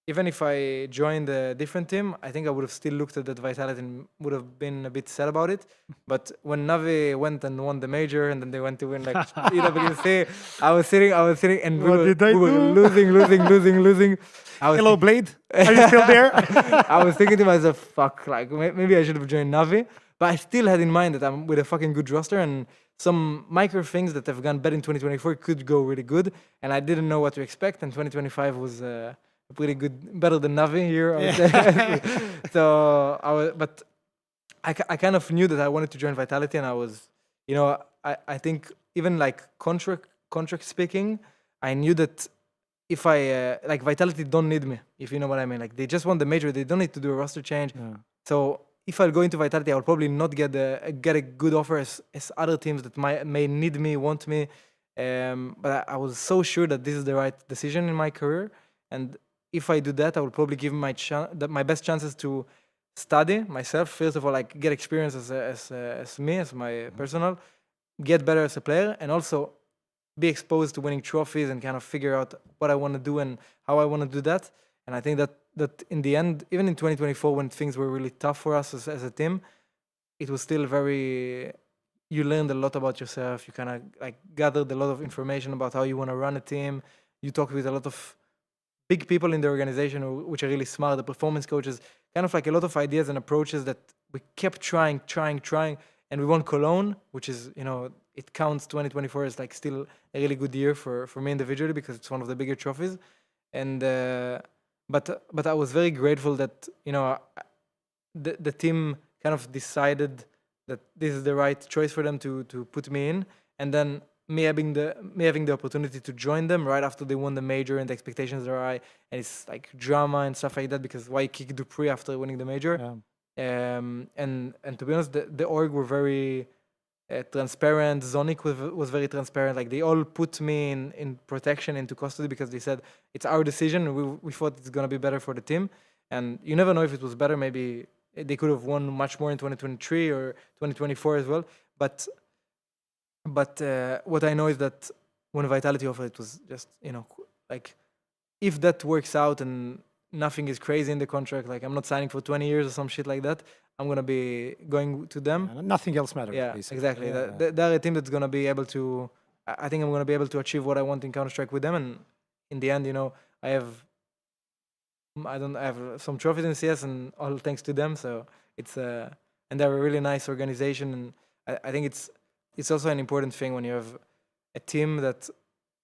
Speaker 1: even if I joined a different team, I think I would have still looked at that Vitality and would have been a bit sad about it. But when Navi went and won the major, and then they went to win like EWC, I was sitting, and we were losing.
Speaker 2: Hello, Blade. Are you still there?
Speaker 1: I was thinking to myself, fuck, like maybe I should have joined Navi. But I still had in mind that I'm with a fucking good roster, and some micro things that have gone bad in 2024 could go really good. And I didn't know what to expect, and 2025 was pretty good, better than Navi here, I would say. So but I kind of knew that I wanted to join Vitality, and I was, I think even like contract speaking, I knew that if I like Vitality don't need me, if you know what I mean. Like they just won the major, they don't need to do a roster change.
Speaker 2: Yeah.
Speaker 1: So if I'll go into Vitality, I'll probably not get a good offer as other teams that may need me, want me. But I was so sure that this is the right decision in my career, and if I do that, I will probably give my best chances to study myself. First of all, like get experience as my personal, get better as a player, and also be exposed to winning trophies and kind of figure out what I want to do and how I want to do that. And I think that in the end, even in 2024, when things were really tough for us as a team, it was still you learned a lot about yourself. You kind of like gathered a lot of information about how you want to run a team. You talked with a lot of big people in the organization which are really smart, the performance coaches, kind of like a lot of ideas and approaches that we kept trying, and we won Cologne, which is, it counts 2024 as like still a really good year for me individually because it's one of the bigger trophies. And but I was very grateful that the team kind of decided that this is the right choice for them to put me in, and then me having the opportunity to join them right after they won the major and the expectations are high, and it's like drama and stuff like that because why kick Dupree after winning the major? Yeah. And to be honest, the org were very transparent. Zonic was very transparent. Like they all put me in protection, into custody, because they said it's our decision and we thought it's gonna be better for the team. And you never know if it was better. Maybe they could have won much more in 2023 or 2024 as well. But what I know is that when Vitality offered, it was just, like if that works out and nothing is crazy in the contract, like I'm not signing for 20 years or some shit like that, I'm going to be going to them.
Speaker 2: Yeah, nothing else matters.
Speaker 1: Yeah,
Speaker 2: basically.
Speaker 1: exactly.
Speaker 2: Yeah.
Speaker 1: They're a team that's going to be able to, I think I'm going to be able to achieve what I want in Counter-Strike with them. And in the end, I have some trophies in CS, and all thanks to them. So it's and they're a really nice organization. And I think it's also an important thing when you have a team that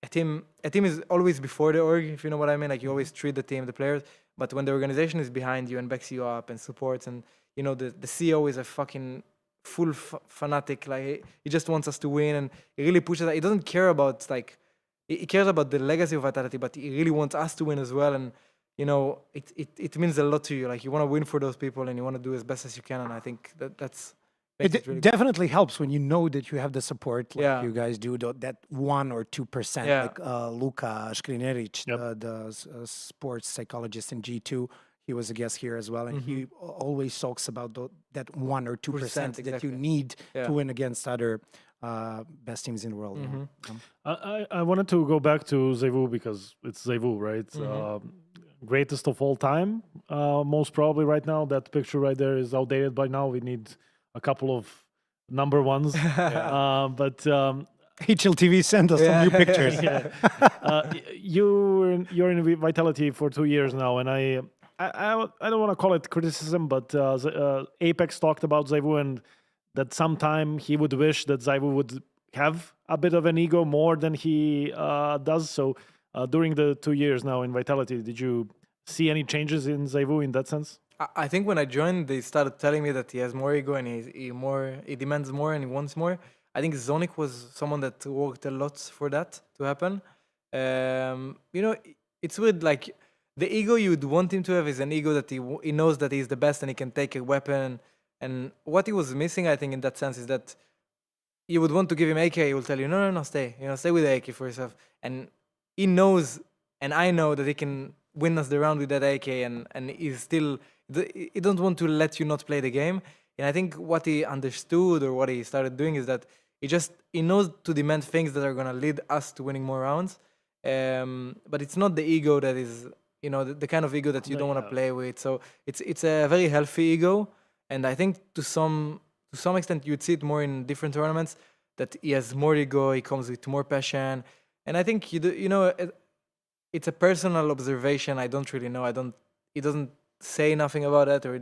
Speaker 1: a team is always before the org, if you know what I mean. Like you always treat the team, the players, but when the organization is behind you and backs you up and supports, and the CEO is a fucking full fanatic. Like he just wants us to win, and he really pushes. He doesn't care about he cares about the legacy of Vitality, but he really wants us to win as well. And it means a lot to you. Like you want to win for those people, and you want to do as best as you can. And I think that's.
Speaker 2: It really definitely helps when you know that you have the support, like
Speaker 1: Yeah.
Speaker 2: you guys do, that 1 or 2%.
Speaker 1: Yeah.
Speaker 2: Like Luka Škrinerić, the sports psychologist in G2, he was a guest here as well, and he always talks about that 1 or 2% that you
Speaker 1: exactly.
Speaker 2: need to win against other best teams in the world.
Speaker 3: I wanted to go back to Zevu because it's Zevu, right? Greatest of all time, most probably right now. That picture right there is outdated by now. We need a couple of number ones. But
Speaker 2: HLTV sent us some new pictures.
Speaker 3: You're in Vitality for 2 years now, and I don't want to call it criticism, but Apex talked about Zevu, and that sometime he would wish that Zevu would have a bit of an ego more than he does. So during the 2 years now in Vitality, did you see any changes in ZywOo in that sense?
Speaker 1: I think when I joined, they started telling me that he has more ego and he demands more and he wants more. I think Zonik was someone that worked a lot for that to happen. It's weird. Like the ego you would want him to have is an ego that he knows that he's the best and he can take a weapon. And what he was missing, I think, in that sense, is that you would want to give him AK. He will tell you, no, stay. Stay with the AK for yourself. And he knows, and I know that he can win us the round with that AK, and he's still. He don't want to let you not play the game. And I think what he understood or what he started doing is that he knows to demand things that are gonna lead us to winning more rounds. But it's not the ego that is, the kind of ego that you don't want to play with. So it's a very healthy ego, and I think to some extent you'd see it more in different tournaments that he has more ego, he comes with more passion, and I think it's a personal observation. I don't really know. He doesn't say nothing about that, or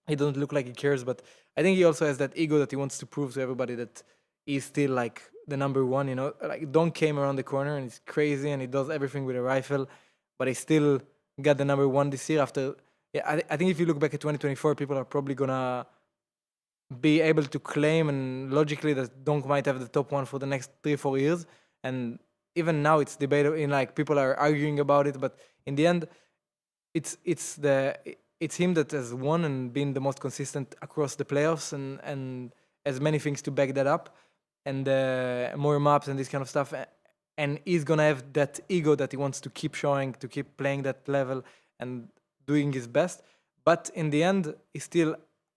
Speaker 1: he doesn't look like he cares. But I think he also has that ego that he wants to prove to everybody that he's still like the number one. Like Don came around the corner and he's crazy and he does everything with a rifle, but he still got the number one this year. I think if you look back at 2024, people are probably gonna be able to claim and logically that Donk might have the top one for the next 3-4 years. And even now it's debatable. Like people are arguing about it, but in the end, it's him that has won and been the most consistent across the playoffs and has many things to back that up, and more maps and this kind of stuff. And he's gonna have that ego that he wants to keep showing, to keep playing that level and doing his best. But in the end, he's still.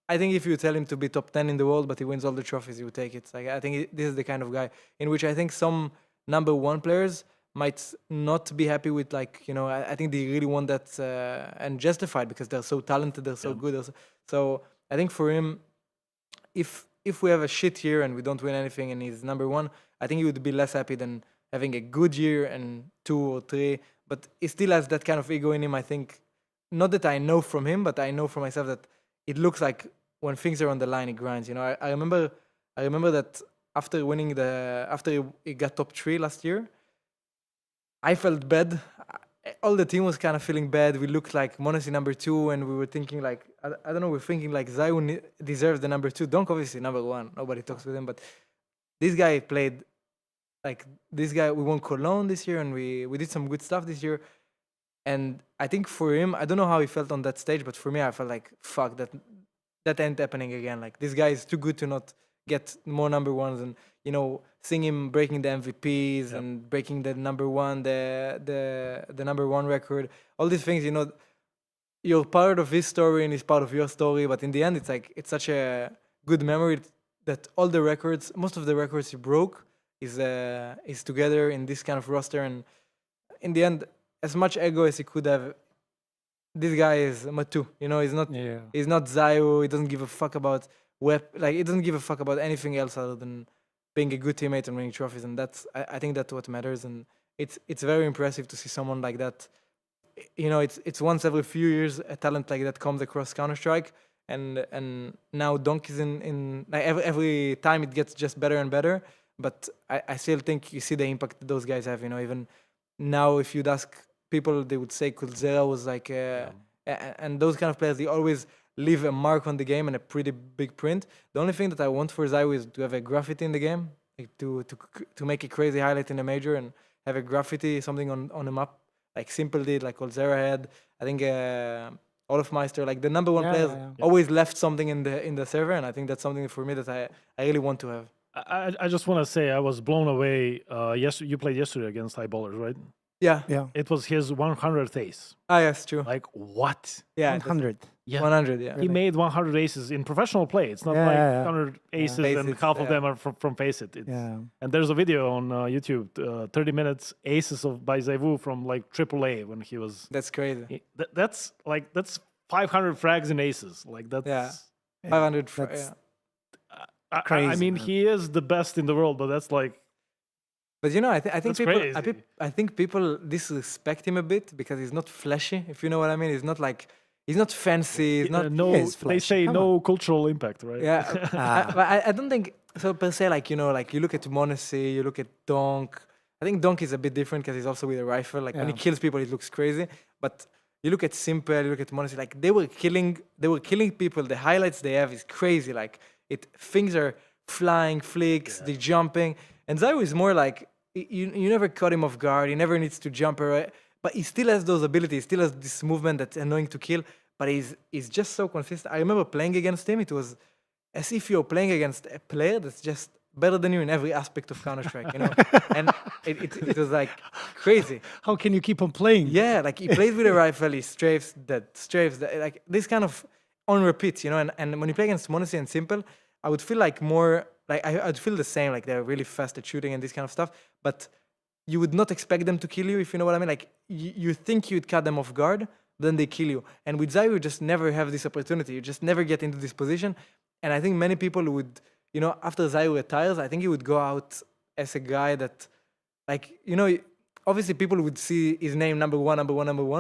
Speaker 1: I think if you tell him to be top 10 in the world, but he wins all the trophies, he would take it. Like I think this is the kind of guy in which I think some number one players might not be happy with. I think they really want that and justified because they're so talented, they're so good. So I think for him, if we have a shit year and we don't win anything and he's number one, I think he would be less happy than having a good year and 2 or 3. But he still has that kind of ego in him. I think not that I know from him, but I know for myself that it looks like when things are on the line, he grinds. I remember that after he got top 3 last year, I felt bad. All the team was kind of feeling bad. We looked like Monesi number 2, and we were thinking like, I don't know, we're thinking like ZywOo deserves the number 2. Donk obviously number 1. Nobody talks with him, but this guy played like this guy. We won Cologne this year, and we did some good stuff this year. And I think for him, I don't know how he felt on that stage, but for me, I felt like, fuck, that ain't happening again. Like, this guy is too good to not get more number ones. And, seeing him breaking the MVPs and breaking the number one, the number one record, all these things, you're part of his story and he's part of your story. But in the end, it's such a good memory that all the records, most of the records he broke is together in this kind of roster. And in the end, as much ego as he could have, this guy is Matu. He's not ZywOo. He doesn't give a fuck about he doesn't give a fuck about anything else other than being a good teammate and winning trophies. And I think that's what matters. And it's very impressive to see someone like that. It's once every few years a talent like that comes across Counter-Strike, and now Donk is in like every time it gets just better and better. But I still think you see the impact that those guys have. Even now, if you'd ask people, they would say Kulzera was like, and those kind of players, they always leave a mark on the game and a pretty big print. The only thing that I want for ZywOo is to have a graffiti in the game, like to make a crazy highlight in a major and have a graffiti, something on a map, like Simple did, like Kulzera had. I think Olofmeister, like the number one players, always left something in the server, and I think that's something for me that I really want to have.
Speaker 3: I just want to say I was blown away. You played yesterday against Highballers, right?
Speaker 1: Yeah.
Speaker 3: It was his 100th ace.
Speaker 1: Ah, yes, true.
Speaker 3: Like, what?
Speaker 1: Yeah,
Speaker 2: 100.
Speaker 3: Yeah.
Speaker 1: 100, yeah.
Speaker 3: He made 100 aces in professional play. It's not like 100 aces and
Speaker 1: Faceit,
Speaker 3: half of them are from Faceit. And there's a video on YouTube, 30 minutes aces by ZywOo from like AAA when he was...
Speaker 1: That's crazy.
Speaker 3: That's 500 frags in aces. Like that's...
Speaker 1: 500
Speaker 2: crazy.
Speaker 3: I mean, he is the best in the world, but that's like...
Speaker 1: But I think people,
Speaker 3: crazy.
Speaker 1: I think people disrespect him a bit because he's not flashy. If you know what I mean, he's not fancy. He's not.
Speaker 3: They say no cultural impact, right?
Speaker 1: Yeah, but I don't think so per se. Like you look at Monesi, you look at Donk. I think Donk is a bit different because he's also with a rifle. Like when he kills people, it looks crazy. But you look at Simple, you look at Monesi, like they were killing people. The highlights they have is crazy. Like things are flying, flicks, they're jumping. And Zayu is more like, you never caught him off guard. He never needs to jump, but he still has those abilities. He still has this movement that's annoying to kill, but he's just so consistent. I remember playing against him. It was as if you're playing against a player that's just better than you in every aspect of Counter-Strike, you know? And it was like crazy.
Speaker 2: How can you keep on playing?
Speaker 1: Yeah, like he plays with a rifle, he strafes, like this kind of on repeat, you know? And when you play against Monesi and Simple, I would feel like more, like I'd feel the same, like they're really fast at shooting and this kind of stuff, but you would not expect them to kill you, if you know what I mean? Like you think you'd cut them off guard, then they kill you. And with Zayu, you just never have this opportunity. You just never get into this position. And I think many people would, you know, after Zayu retires, I think he would go out as a guy that, like, you know, obviously people would see his name number one,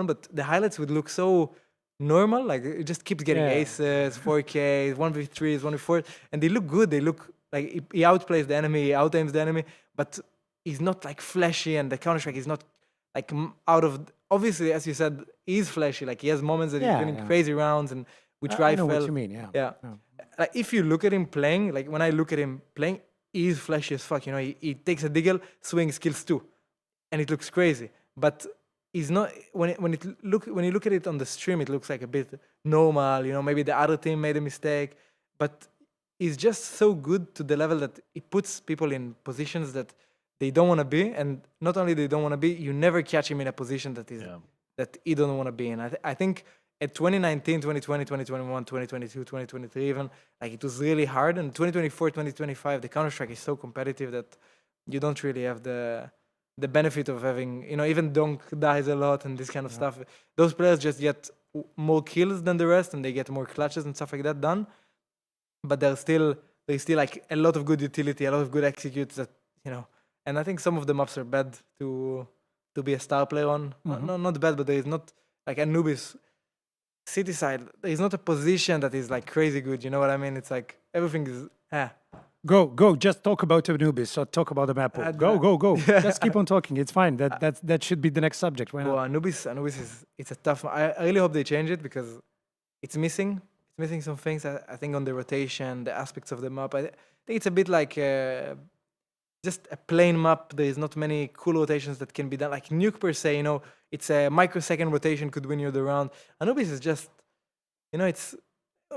Speaker 1: but the highlights would look so normal. Like, it just keeps getting aces, 4Ks, 1v3s, 1v4s, and they look good. They look like he outplays the enemy, he out-aims the enemy, but he's not like flashy, and the Counter-Strike is not like out of, obviously, as you said, he's flashy. Like, he has moments that he's winning crazy rounds and with rifle.
Speaker 2: I know what you mean, yeah.
Speaker 1: Like, if you look at him playing, like when I look at him playing, he's flashy as fuck. You know, he takes a deagle, swings, kills 2, and it looks crazy. But he's not. When you look at it on the stream, it looks like a bit normal. You know, maybe the other team made a mistake, but he's just so good to the level that it puts people in positions that they don't want to be, and not only they don't want to be, you never catch him in a position that is that he don't want to be in. I think. At 2019, 2020, 2021, 2022, 2023 even, like it was really hard. And 2024, 2025, the Counter-Strike is so competitive that you don't really have the benefit of having, you know, even Donk dies a lot and this kind of stuff. Those players just get more kills than the rest, and they get more clutches and stuff like that done. But there's still like a lot of good utility, a lot of good executes that, you know, and I think some of the maps are bad to be a star player on. Not bad, but there is not, like Anubis, City side, there is not a position that is like crazy good. You know what I mean? It's like everything is.
Speaker 2: Go. Just talk about Anubis. So talk about the map. Go. Just keep on talking. It's fine. That should be the next subject. Why not?
Speaker 1: Well, Anubis is it's a tough. I really hope they change it because it's missing. It's missing some things. I think on the rotation, the aspects of the map. I think it's a bit like just a plain map. There is not many cool rotations that can be done. Like Nuke per se, you know. It's a microsecond rotation could win you the round. Anubis is just, you know, it's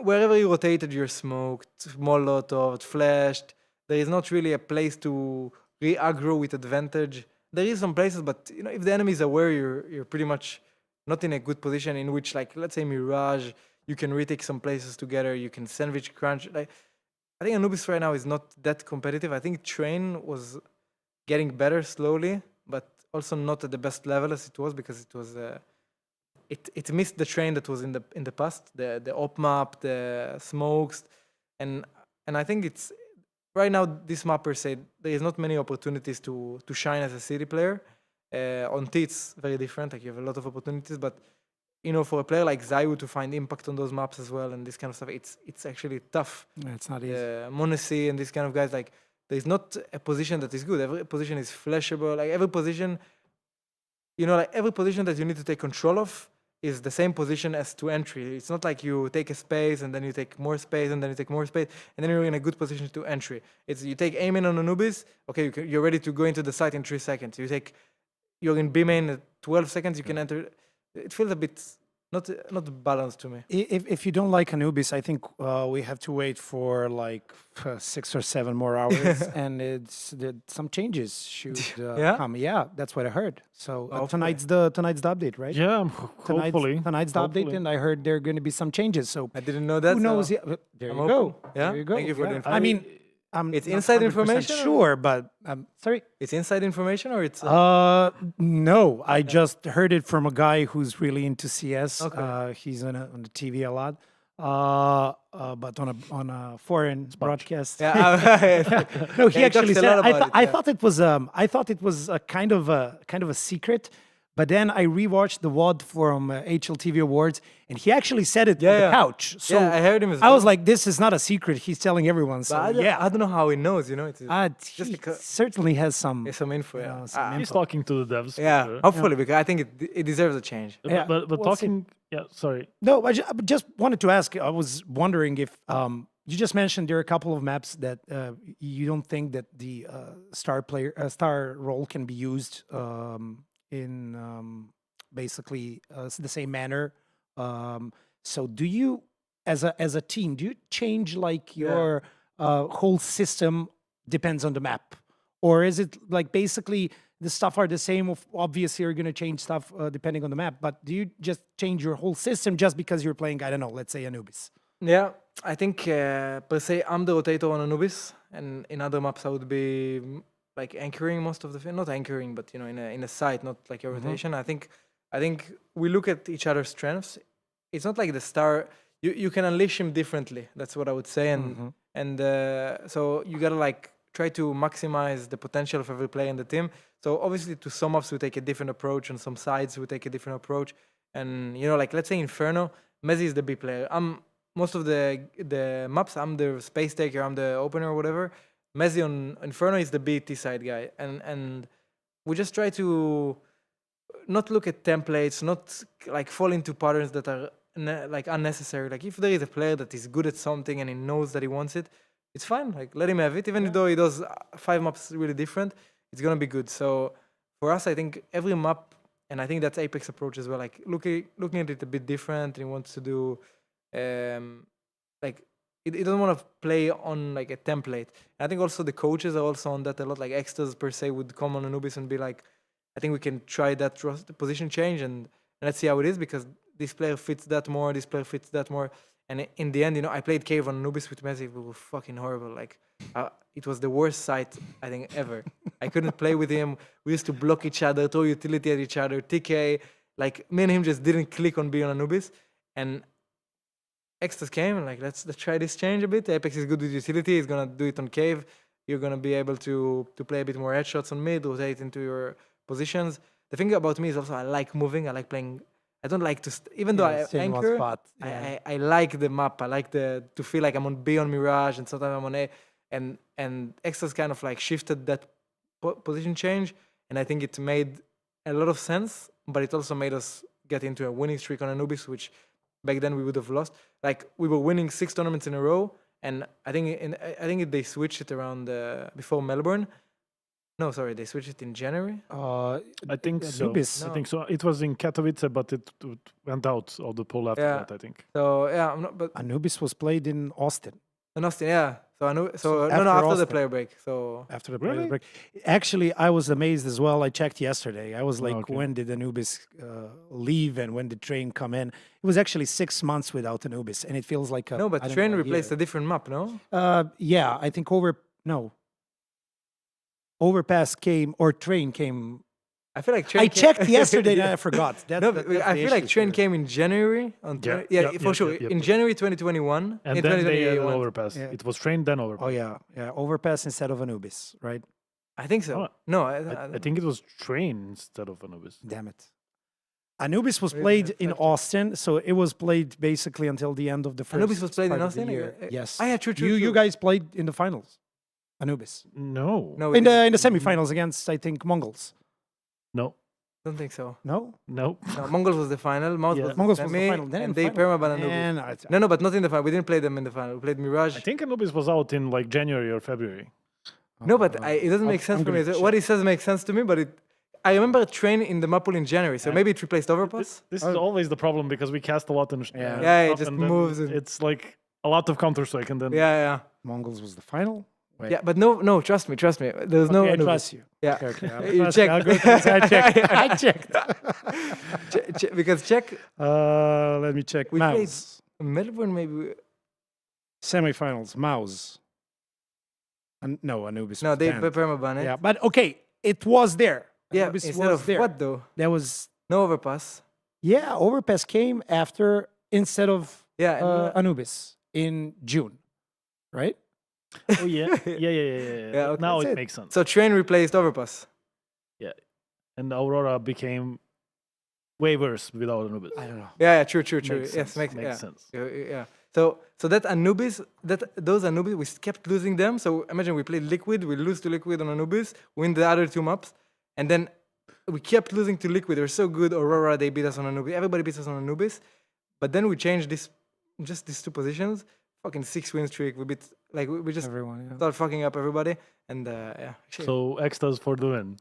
Speaker 1: wherever you rotated, you're smoked, molotov, flashed. There is not really a place to re-aggro with advantage. There is some places, but you know, if the enemy is aware, you're pretty much not in a good position in which, like, let's say Mirage, you can retake some places together, you can sandwich crunch. Like, I think Anubis right now is not that competitive. I think Train was getting better slowly, but also not at the best level as it was, because it was it missed the train that was in the past, the op map, the smokes, and I think it's right now this map per se, there is not many opportunities to shine as a city player. On T it's very different, like you have a lot of opportunities, but you know, for a player like Zayu to find impact on those maps as well and this kind of stuff, it's actually tough.
Speaker 2: Yeah, it's not easy.
Speaker 1: Monesi and this kind of guys, like, there's not a position that is good. Every position is flashable. Like every position, you know, like every position that you need to take control of is the same position as to entry. It's not like you take a space and then you take more space and then you take more space and then you're in a good position to entry. It's you take A main on Anubis, okay, you're ready to go into the site in 3 seconds. You're in B main at 12 seconds, you can enter. It feels a bit not balanced to me.
Speaker 2: If you don't like Anubis, I think we have to wait for like 6 or 7 more hours, and some changes should come. Yeah, that's what I heard. So tonight's the update, right?
Speaker 3: Yeah, hopefully.
Speaker 2: Tonight's the update, and I heard there are going to be some changes. So
Speaker 1: I didn't know that.
Speaker 2: Who knows?
Speaker 1: So
Speaker 2: There
Speaker 1: I'm
Speaker 2: you go.
Speaker 1: open. Yeah?
Speaker 2: There you go.
Speaker 1: Thank you for the
Speaker 2: I
Speaker 1: information.
Speaker 2: mean,
Speaker 1: it's
Speaker 2: not
Speaker 1: inside
Speaker 2: 100%
Speaker 1: information?
Speaker 2: Sure, but sorry.
Speaker 1: It's inside information or it's
Speaker 2: No, I just heard it from a guy who's really into CS.
Speaker 1: Okay.
Speaker 2: He's on the TV a lot, but on a foreign broadcast.
Speaker 1: yeah.
Speaker 2: No, he
Speaker 1: Yeah, he
Speaker 2: actually
Speaker 1: talks a
Speaker 2: said.
Speaker 1: lot about it,
Speaker 2: I thought it was. I thought it was a kind of a secret, But then I rewatched the WOD from HLTV Awards, and he actually said it on the
Speaker 1: yeah.
Speaker 2: couch. So
Speaker 1: Yeah, I heard him as
Speaker 2: I was
Speaker 1: well.
Speaker 2: like, this is not a secret. He's telling everyone. So
Speaker 1: But I don't know how he knows, It's just
Speaker 2: he
Speaker 1: because
Speaker 2: certainly has some.
Speaker 1: there's some info.
Speaker 2: you
Speaker 1: Yeah,
Speaker 2: know, some
Speaker 3: He's
Speaker 2: info.
Speaker 3: talking to the devs. for
Speaker 1: yeah.
Speaker 3: sure.
Speaker 1: Hopefully, because I think it deserves a change.
Speaker 2: Yeah,
Speaker 3: But
Speaker 2: we'll see.
Speaker 3: talking, yeah, sorry.
Speaker 2: No, I just wanted to ask. I was wondering if you just mentioned there are a couple of maps that you don't think that the star role can be used in basically the same manner. So, do you, as a team, do you change like your whole system depends on the map, or is it like basically the stuff are the same? Obviously, you're going to change stuff depending on the map, but do you just change your whole system just because you're playing, I don't know, let's say Anubis?
Speaker 1: Yeah, I think per se I'm the rotator on Anubis, and in other maps I would be like anchoring most of the not anchoring, but in a site, not like a rotation. I think we look at each other's strengths. It's not like the star. You can unleash him differently. That's what I would say, and so you gotta like try to maximize the potential of every player in the team. So obviously, to some maps we take a different approach, on some sides we take a different approach, and like let's say Inferno, Mezzi is the B player. Most of the maps, I'm the space taker, I'm the opener or whatever. Mezzi on Inferno is the BT side guy, and we just try to not look at templates, not like fall into patterns that are like unnecessary. Like if there is a player that is good at something and he knows that he wants it, it's fine. Like let him have it, even though he does 5 maps really different, it's gonna be good. So for us, I think every map, and I think that's Apex approach as well. Like looking at it a bit different, and he wants to do. Like it doesn't want to play on like a template. And I think also the coaches are also on that a lot. Like extras per se would come on Anubis and be like, I think we can try that position change and let's see how it is, because this player fits that more, this player fits that more. And in the end, I played Cave on Anubis with Messi. We were fucking horrible. Like it was the worst sight I think ever. I couldn't play with him. We used to block each other, throw utility at each other, TK. Like me and him just didn't click on being on Anubis. And Extras came and like let's try this change a bit. Apex is good with utility. He's gonna do it on Cave. You're gonna be able to play a bit more headshots on mid, rotate into your positions. The thing about me is also I like moving. I like playing. I don't like to even though I
Speaker 2: stay in one
Speaker 1: anchor.
Speaker 2: spot. Yeah.
Speaker 1: I like the map. I like to feel like I'm on B on Mirage and sometimes I'm on A. And Extras kind of like shifted that position change, and I think it made a lot of sense. But it also made us get into a winning streak on Anubis, which back then we would have lost. Like we were winning 6 tournaments in a row, and I think they switched it around before Melbourne. No, sorry, they switched it in January.
Speaker 3: I think so.
Speaker 2: Anubis.
Speaker 3: I think so. It was in Katowice, but it went out of the poll after that, I think.
Speaker 1: So yeah, I'm not. But
Speaker 2: Anubis was played in Austin.
Speaker 1: in Austin, yeah. So after
Speaker 2: Austin.
Speaker 1: the player break. So
Speaker 2: After the
Speaker 3: Really?
Speaker 2: break. Actually, I was amazed as well. I checked yesterday. I was like,
Speaker 3: Okay.
Speaker 2: when did Anubis leave and when did Train come in? It was actually 6 months without Anubis, and it feels like
Speaker 1: no, but
Speaker 2: I don't
Speaker 1: Train
Speaker 2: know, a
Speaker 1: replaced
Speaker 2: year.
Speaker 1: a different map, no?
Speaker 2: Yeah, I think Overpass came or Train came.
Speaker 1: I feel like Train.
Speaker 2: I checked yesterday and I forgot.
Speaker 1: No, but I feel like Train came in January. For sure.
Speaker 3: Yep.
Speaker 1: In January 2021.
Speaker 3: And
Speaker 1: in
Speaker 3: then they had
Speaker 1: 2021.
Speaker 3: Overpass.
Speaker 2: Yeah.
Speaker 3: It was Train, then Overpass.
Speaker 2: Oh yeah, Overpass instead of Anubis, right?
Speaker 1: I think so.
Speaker 3: Oh,
Speaker 1: No,
Speaker 3: I think it was Train instead of Anubis.
Speaker 2: Damn it. Anubis was
Speaker 1: Maybe
Speaker 2: played
Speaker 1: that's
Speaker 2: in
Speaker 1: right.
Speaker 2: Austin, so it was played basically until the end of the first.
Speaker 1: Anubis was played in
Speaker 2: part of the
Speaker 1: Austin?
Speaker 2: year.
Speaker 1: Yeah,
Speaker 2: Yes.
Speaker 1: yeah, true,
Speaker 2: You
Speaker 1: true.
Speaker 2: guys played in the finals. Anubis
Speaker 3: No.
Speaker 1: No,
Speaker 2: in the semifinals against I think Mongols.
Speaker 3: No.
Speaker 1: don't think so.
Speaker 2: No,
Speaker 3: No.
Speaker 1: No, Mongols was the final. Mouth
Speaker 3: Yeah.
Speaker 1: was
Speaker 2: Mongols
Speaker 1: the
Speaker 2: was the
Speaker 1: semi,
Speaker 2: final. Then in
Speaker 1: and
Speaker 2: the
Speaker 1: they
Speaker 2: final.
Speaker 1: permaban Anubis.
Speaker 2: And I-
Speaker 1: No, but not in the final. We didn't play them in the final. We played Mirage.
Speaker 3: I think Anubis was out in like January or February.
Speaker 1: No, but it doesn't make sense
Speaker 2: I'm
Speaker 1: for me.
Speaker 2: gonna
Speaker 1: What he says makes sense to me, but I remember a Train in the map pool in January, so maybe it replaced Overpass.
Speaker 3: This is always the problem because we cast a lot in
Speaker 2: Yeah.
Speaker 1: Yeah, it
Speaker 3: stuff,
Speaker 1: just
Speaker 3: and then
Speaker 1: moves and-
Speaker 3: It's like a lot of Counter-Strike and then
Speaker 1: Yeah.
Speaker 2: Mongols was the final. Wait.
Speaker 1: Yeah, but no, trust me. There's no
Speaker 2: Okay, I
Speaker 1: Anubis.
Speaker 2: trust you.
Speaker 1: Yeah.
Speaker 2: Okay, okay, I'll
Speaker 1: You
Speaker 2: trust you. I'll
Speaker 1: checked.
Speaker 2: go through this. I checked.
Speaker 1: Because check
Speaker 2: Let me check.
Speaker 1: We played-
Speaker 2: Mouse.
Speaker 1: Melbourne maybe.
Speaker 2: Semifinals. Mouse. No, Anubis.
Speaker 1: No,
Speaker 2: was
Speaker 1: they
Speaker 2: banned.
Speaker 1: permaban it.
Speaker 2: Yeah, but okay, it was there.
Speaker 1: Yeah,
Speaker 2: Anubis
Speaker 1: instead
Speaker 2: was
Speaker 1: of
Speaker 2: there.
Speaker 1: what though?
Speaker 2: There was
Speaker 1: No Overpass.
Speaker 2: Overpass came after instead of
Speaker 1: Yeah. and,
Speaker 2: Anubis in June, right?
Speaker 3: Oh yeah.
Speaker 1: Yeah, okay.
Speaker 3: Now
Speaker 2: That's
Speaker 3: it
Speaker 2: it.
Speaker 3: makes sense.
Speaker 1: so Train replaced Overpass.
Speaker 3: And Aurora became way worse without Anubis.
Speaker 2: I don't know.
Speaker 1: Yeah, true.
Speaker 3: Makes
Speaker 1: Yes,
Speaker 3: sense.
Speaker 1: yeah.
Speaker 3: Sense.
Speaker 1: Yeah. So that Anubis, those Anubis, we kept losing them. So imagine we played Liquid, we lose to Liquid on Anubis, win the other two maps, and then we kept losing to Liquid. They're so good. Aurora, they beat us on Anubis. Everybody beats us on Anubis. But then we changed just these two positions. Fucking 6-win streak. We beat we just
Speaker 2: Everyone, yeah.
Speaker 1: started fucking up everybody. And yeah, actually,
Speaker 3: So Extas for the win.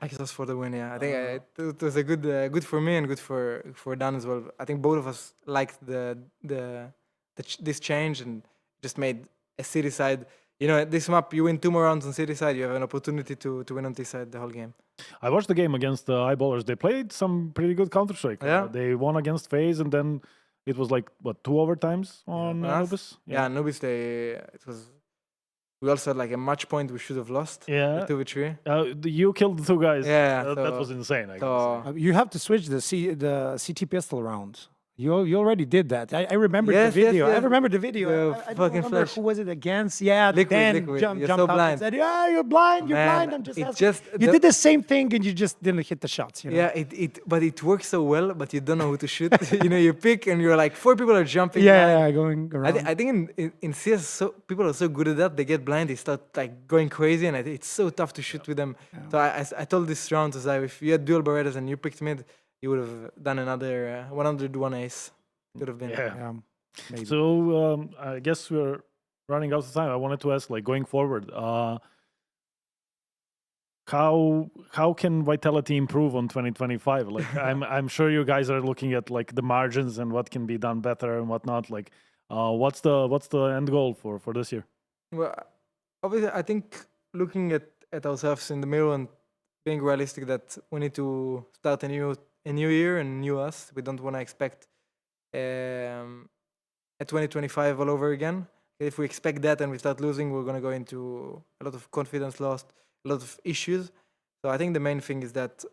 Speaker 1: I guess that's for the win. Yeah, I think it was a good for me and good for Dan as well. I think both of us liked this change and just made a city side. You know, at this map, you win 2 more rounds on city side, you have an opportunity to win on this side the whole game.
Speaker 3: I watched the game against the Eyeballers. They played some pretty good Counter-Strike.
Speaker 1: Yeah.
Speaker 3: They won against FaZe, and then it was like, what, 2 overtimes on
Speaker 1: Us?
Speaker 3: Anubis?
Speaker 1: Yeah, Anubis, it was. We also had like a match point we should have lost.
Speaker 3: Yeah.
Speaker 1: 2v3.
Speaker 3: You killed the 2 guys.
Speaker 1: Yeah,
Speaker 3: That
Speaker 1: so-
Speaker 3: was insane, I guess.
Speaker 1: So
Speaker 2: You have to switch the CT pistol round. You already did that. I remember
Speaker 1: Yes,
Speaker 2: the
Speaker 1: yes,
Speaker 2: video. I
Speaker 1: yes.
Speaker 2: remember the video.
Speaker 1: The
Speaker 2: I don't
Speaker 1: fucking
Speaker 2: remember
Speaker 1: flash.
Speaker 2: who was it against. Yeah,
Speaker 1: Liquid,
Speaker 2: Dan
Speaker 1: Liquid.
Speaker 2: jumped
Speaker 1: You're so
Speaker 2: out and
Speaker 1: blind.
Speaker 2: said, "Yeah, you're blind. You're
Speaker 1: Man,
Speaker 2: blind." I'm just
Speaker 1: it
Speaker 2: asking.
Speaker 1: just-
Speaker 2: You
Speaker 1: the-
Speaker 2: did the same thing and you just didn't hit the shots. You know?
Speaker 1: yeah, but it works so well, but you don't know who to shoot. You know, you pick and you're like 4 people are jumping.
Speaker 2: Yeah, going around.
Speaker 1: I think in CS, people are so good at that. They get blind, they start like going crazy, and it's so tough to shoot with them. So I told this round to Zai, if you had dual Berettas and you picked mid, you would have done another 101 ace. Could have been.
Speaker 3: Yeah.
Speaker 2: Maybe.
Speaker 3: So I guess we're running out of time. I wanted to ask, like, going forward, how can Vitality improve on 2025? Like, I'm sure you guys are looking at like the margins and what can be done better and whatnot. Like, what's the end goal for this year?
Speaker 1: Well, obviously, I think looking at ourselves in the mirror and being realistic that we need to start a new year and new us. We don't want to expect a 2025 all over again. If we expect that and we start losing, we're going to go into a lot of confidence lost, a lot of issues. So I think the main thing is that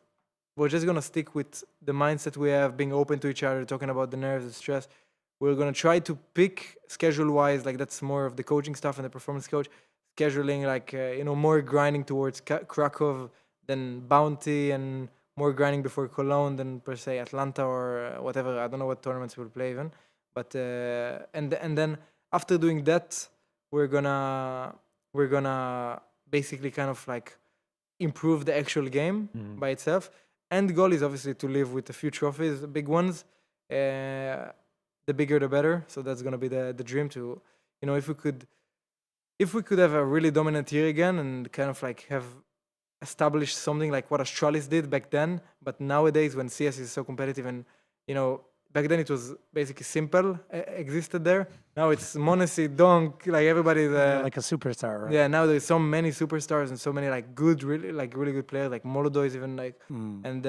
Speaker 1: we're just going to stick with the mindset we have, being open to each other, talking about the nerves, the stress. We're going to try to pick schedule-wise, like that's more of the coaching stuff and the performance coach, scheduling like, more grinding towards Krakow than Bounty and more grinding before Cologne than per se Atlanta or whatever. I don't know what tournaments we'll play even. But and then after doing that, we're gonna basically kind of like improve the actual game by itself. And the goal is obviously to live with a few trophies, big ones. The bigger the better. So that's gonna be the dream to, if we could have a really dominant year again and kind of like have established something like what Astralis did back then. But nowadays when CS is so competitive and back then it was basically simple, existed there. Now it's Monacy, Donk, like everybody's
Speaker 2: like a superstar, right?
Speaker 1: yeah, now there's so many superstars and so many like really good players, like Molodo is even like, and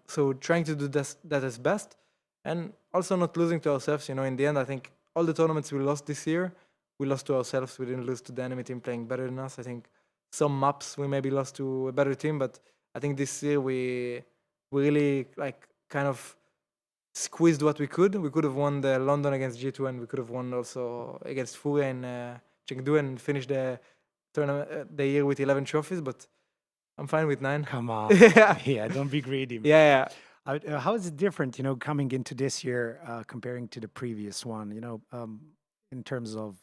Speaker 1: so trying to do that as best, and also not losing to ourselves. In the end, I think all the tournaments we lost this year, we lost to ourselves. We didn't lose to the enemy team playing better than us. I think some maps we maybe lost to a better team, but I think this year we really like kind of squeezed what we could. We could have won the London against G2, and we could have won also against Furia and Chengdu and finished the tournament the year with 11 trophies. But I'm fine with 9.
Speaker 2: Come on.
Speaker 1: Yeah.
Speaker 2: Yeah, don't be greedy.
Speaker 1: Yeah.
Speaker 2: How is it different, coming into this year comparing to the previous one, in terms of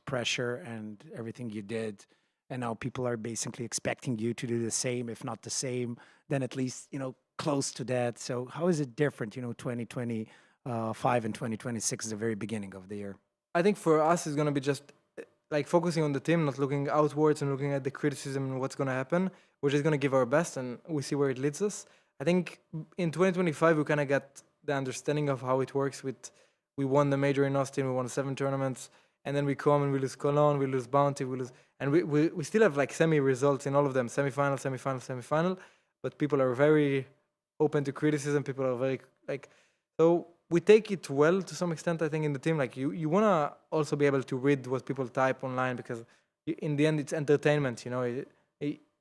Speaker 2: pressure and everything you did? And now people are basically expecting you to do the same, if not the same, then at least, close to that. So how is it different, 2025 and 2026 is the very beginning of the year?
Speaker 1: I think for us, it's going to be just like focusing on the team, not looking outwards and looking at the criticism and what's going to happen. We're just going to give our best and we see where it leads us. I think in 2025, we kind of got the understanding of how it works we won the major in Austin, we won 7 tournaments, and then we come and we lose Cologne, we lose Bounty, and we still have like semi results in all of them, semifinal, but people are very open to criticism. People are very so we take it well to some extent. I think in the team, like you want to also be able to read what people type online, because in the end it's entertainment.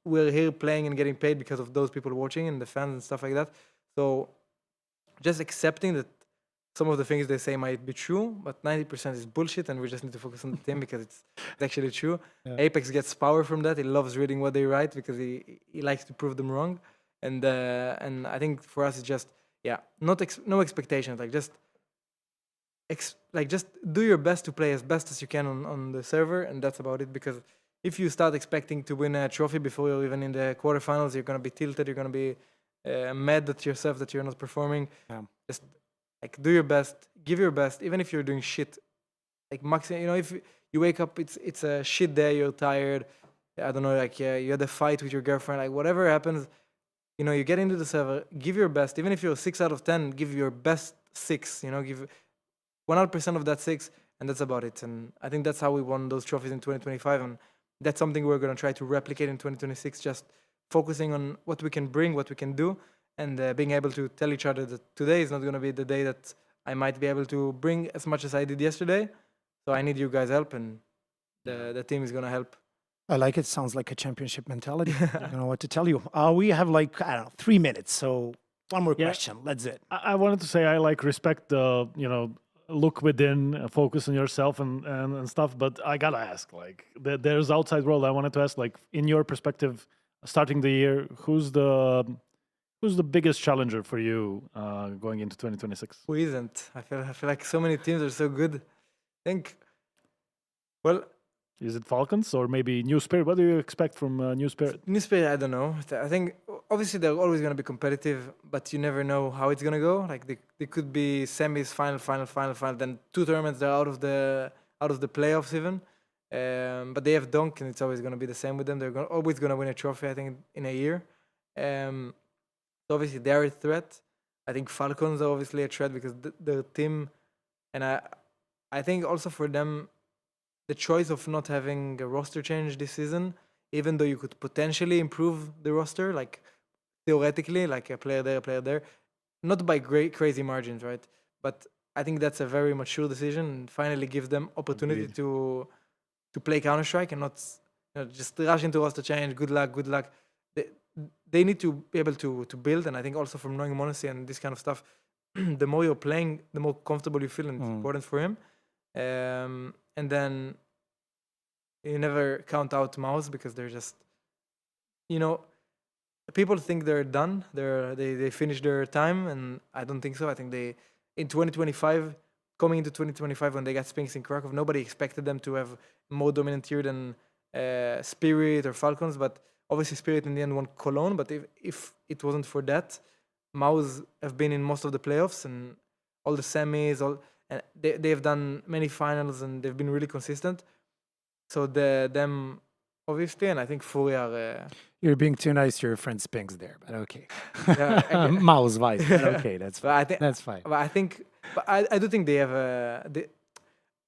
Speaker 1: We're here playing and getting paid because of those people watching and the fans and stuff like that. So just accepting that some of the things they say might be true, but 90% is bullshit, and we just need to focus on the team because it's actually true. Yeah. Apex gets power from that. He loves reading what they write because he likes to prove them wrong. And I think for us, it's just no expectations. Like just do your best to play as best as you can on the server, and that's about it. Because if you start expecting to win a trophy before you're even in the quarterfinals, you're gonna be tilted. You're gonna be mad at yourself that you're not performing.
Speaker 2: Yeah.
Speaker 1: Just like do your best, give your best, even if you're doing shit. Like maximum, if you wake up, it's a shit day. You're tired. I don't know, like you had a fight with your girlfriend. Like whatever happens, you get into the server, give your best. Even if you're 6 out of 10, give your best 6. Give 100% of that 6, and that's about it. And I think that's how we won those trophies in 2025, and that's something we're going to try to replicate in 2026, just focusing on what we can bring, what we can do, and being able to tell each other that today is not going to be the day that I might be able to bring as much as I did yesterday. So I need you guys' help, and the team is going to help.
Speaker 2: I like it. Sounds like a championship mentality. I don't know what to tell you. We have I don't know, 3 minutes. So one more question. That's it.
Speaker 3: I wanted to say I respect the, look within, focus on yourself and stuff. But I gotta ask, there's outside world. I wanted to ask, in your perspective, starting the year, who's the biggest challenger for you going into 2026?
Speaker 1: Who isn't? I feel like so many teams are so good. I think, well,
Speaker 3: is it Falcons or maybe New Spirit? What do you expect from New Spirit?
Speaker 1: New Spirit, I don't know. I think obviously they're always going to be competitive, but you never know how it's going to go. Like they could be semis, final, then 2 tournaments they're out of the playoffs even. But they have Donk, and it's always going to be the same with them. They're always going to win a trophy, I think, in a year. So obviously they're a threat. I think Falcons are obviously a threat because their team, and I think also for them, the choice of not having a roster change this season, even though you could potentially improve the roster, like theoretically, like a player there, not by great crazy margins, right? But I think that's a very mature decision, and finally gives them opportunity to play Counter-Strike and not just rush into roster change. Good luck. They need to be able to build, and I think also from knowing Monacy and this kind of stuff, the more you're playing, the more comfortable you feel, and it's important for him. And then you never count out Mouse because they're just, people think they're done. They finished their time, and I don't think so. I think in 2025, coming into 2025 when they got Spinks in Krakow, nobody expected them to have more dominant tier than Spirit or Falcons. But obviously Spirit in the end won Cologne. But if it wasn't for that, Mouse have been in most of the playoffs and all the semis, and they've done many finals, and they've been really consistent. So them obviously, and I think Fury are.
Speaker 2: You're being too nice to your friend Spinks there, but okay.
Speaker 1: Yeah,
Speaker 2: Mouse Vice, but okay, that's fine. That's fine.
Speaker 1: But I do think they have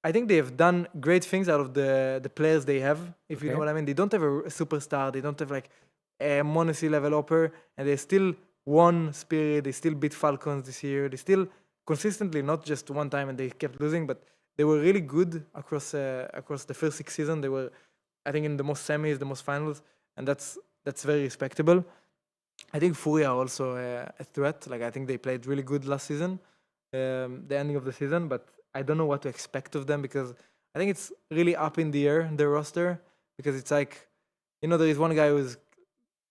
Speaker 1: I think they have done great things out of the players they have. If you know what I mean, they don't have a superstar. They don't have like a Monacy level upper, and they still won Spirit. They still beat Falcons this year. They still consistently, not just one time, and they kept losing, but they were really good across the first 6 seasons. They were, I think, in the most semis, the most finals, and that's very respectable. I think Fury are also a threat. Like I think they played really good last season, the ending of the season, but I don't know what to expect of them because I think it's really up in the air, their roster, because it's like, there is one guy who's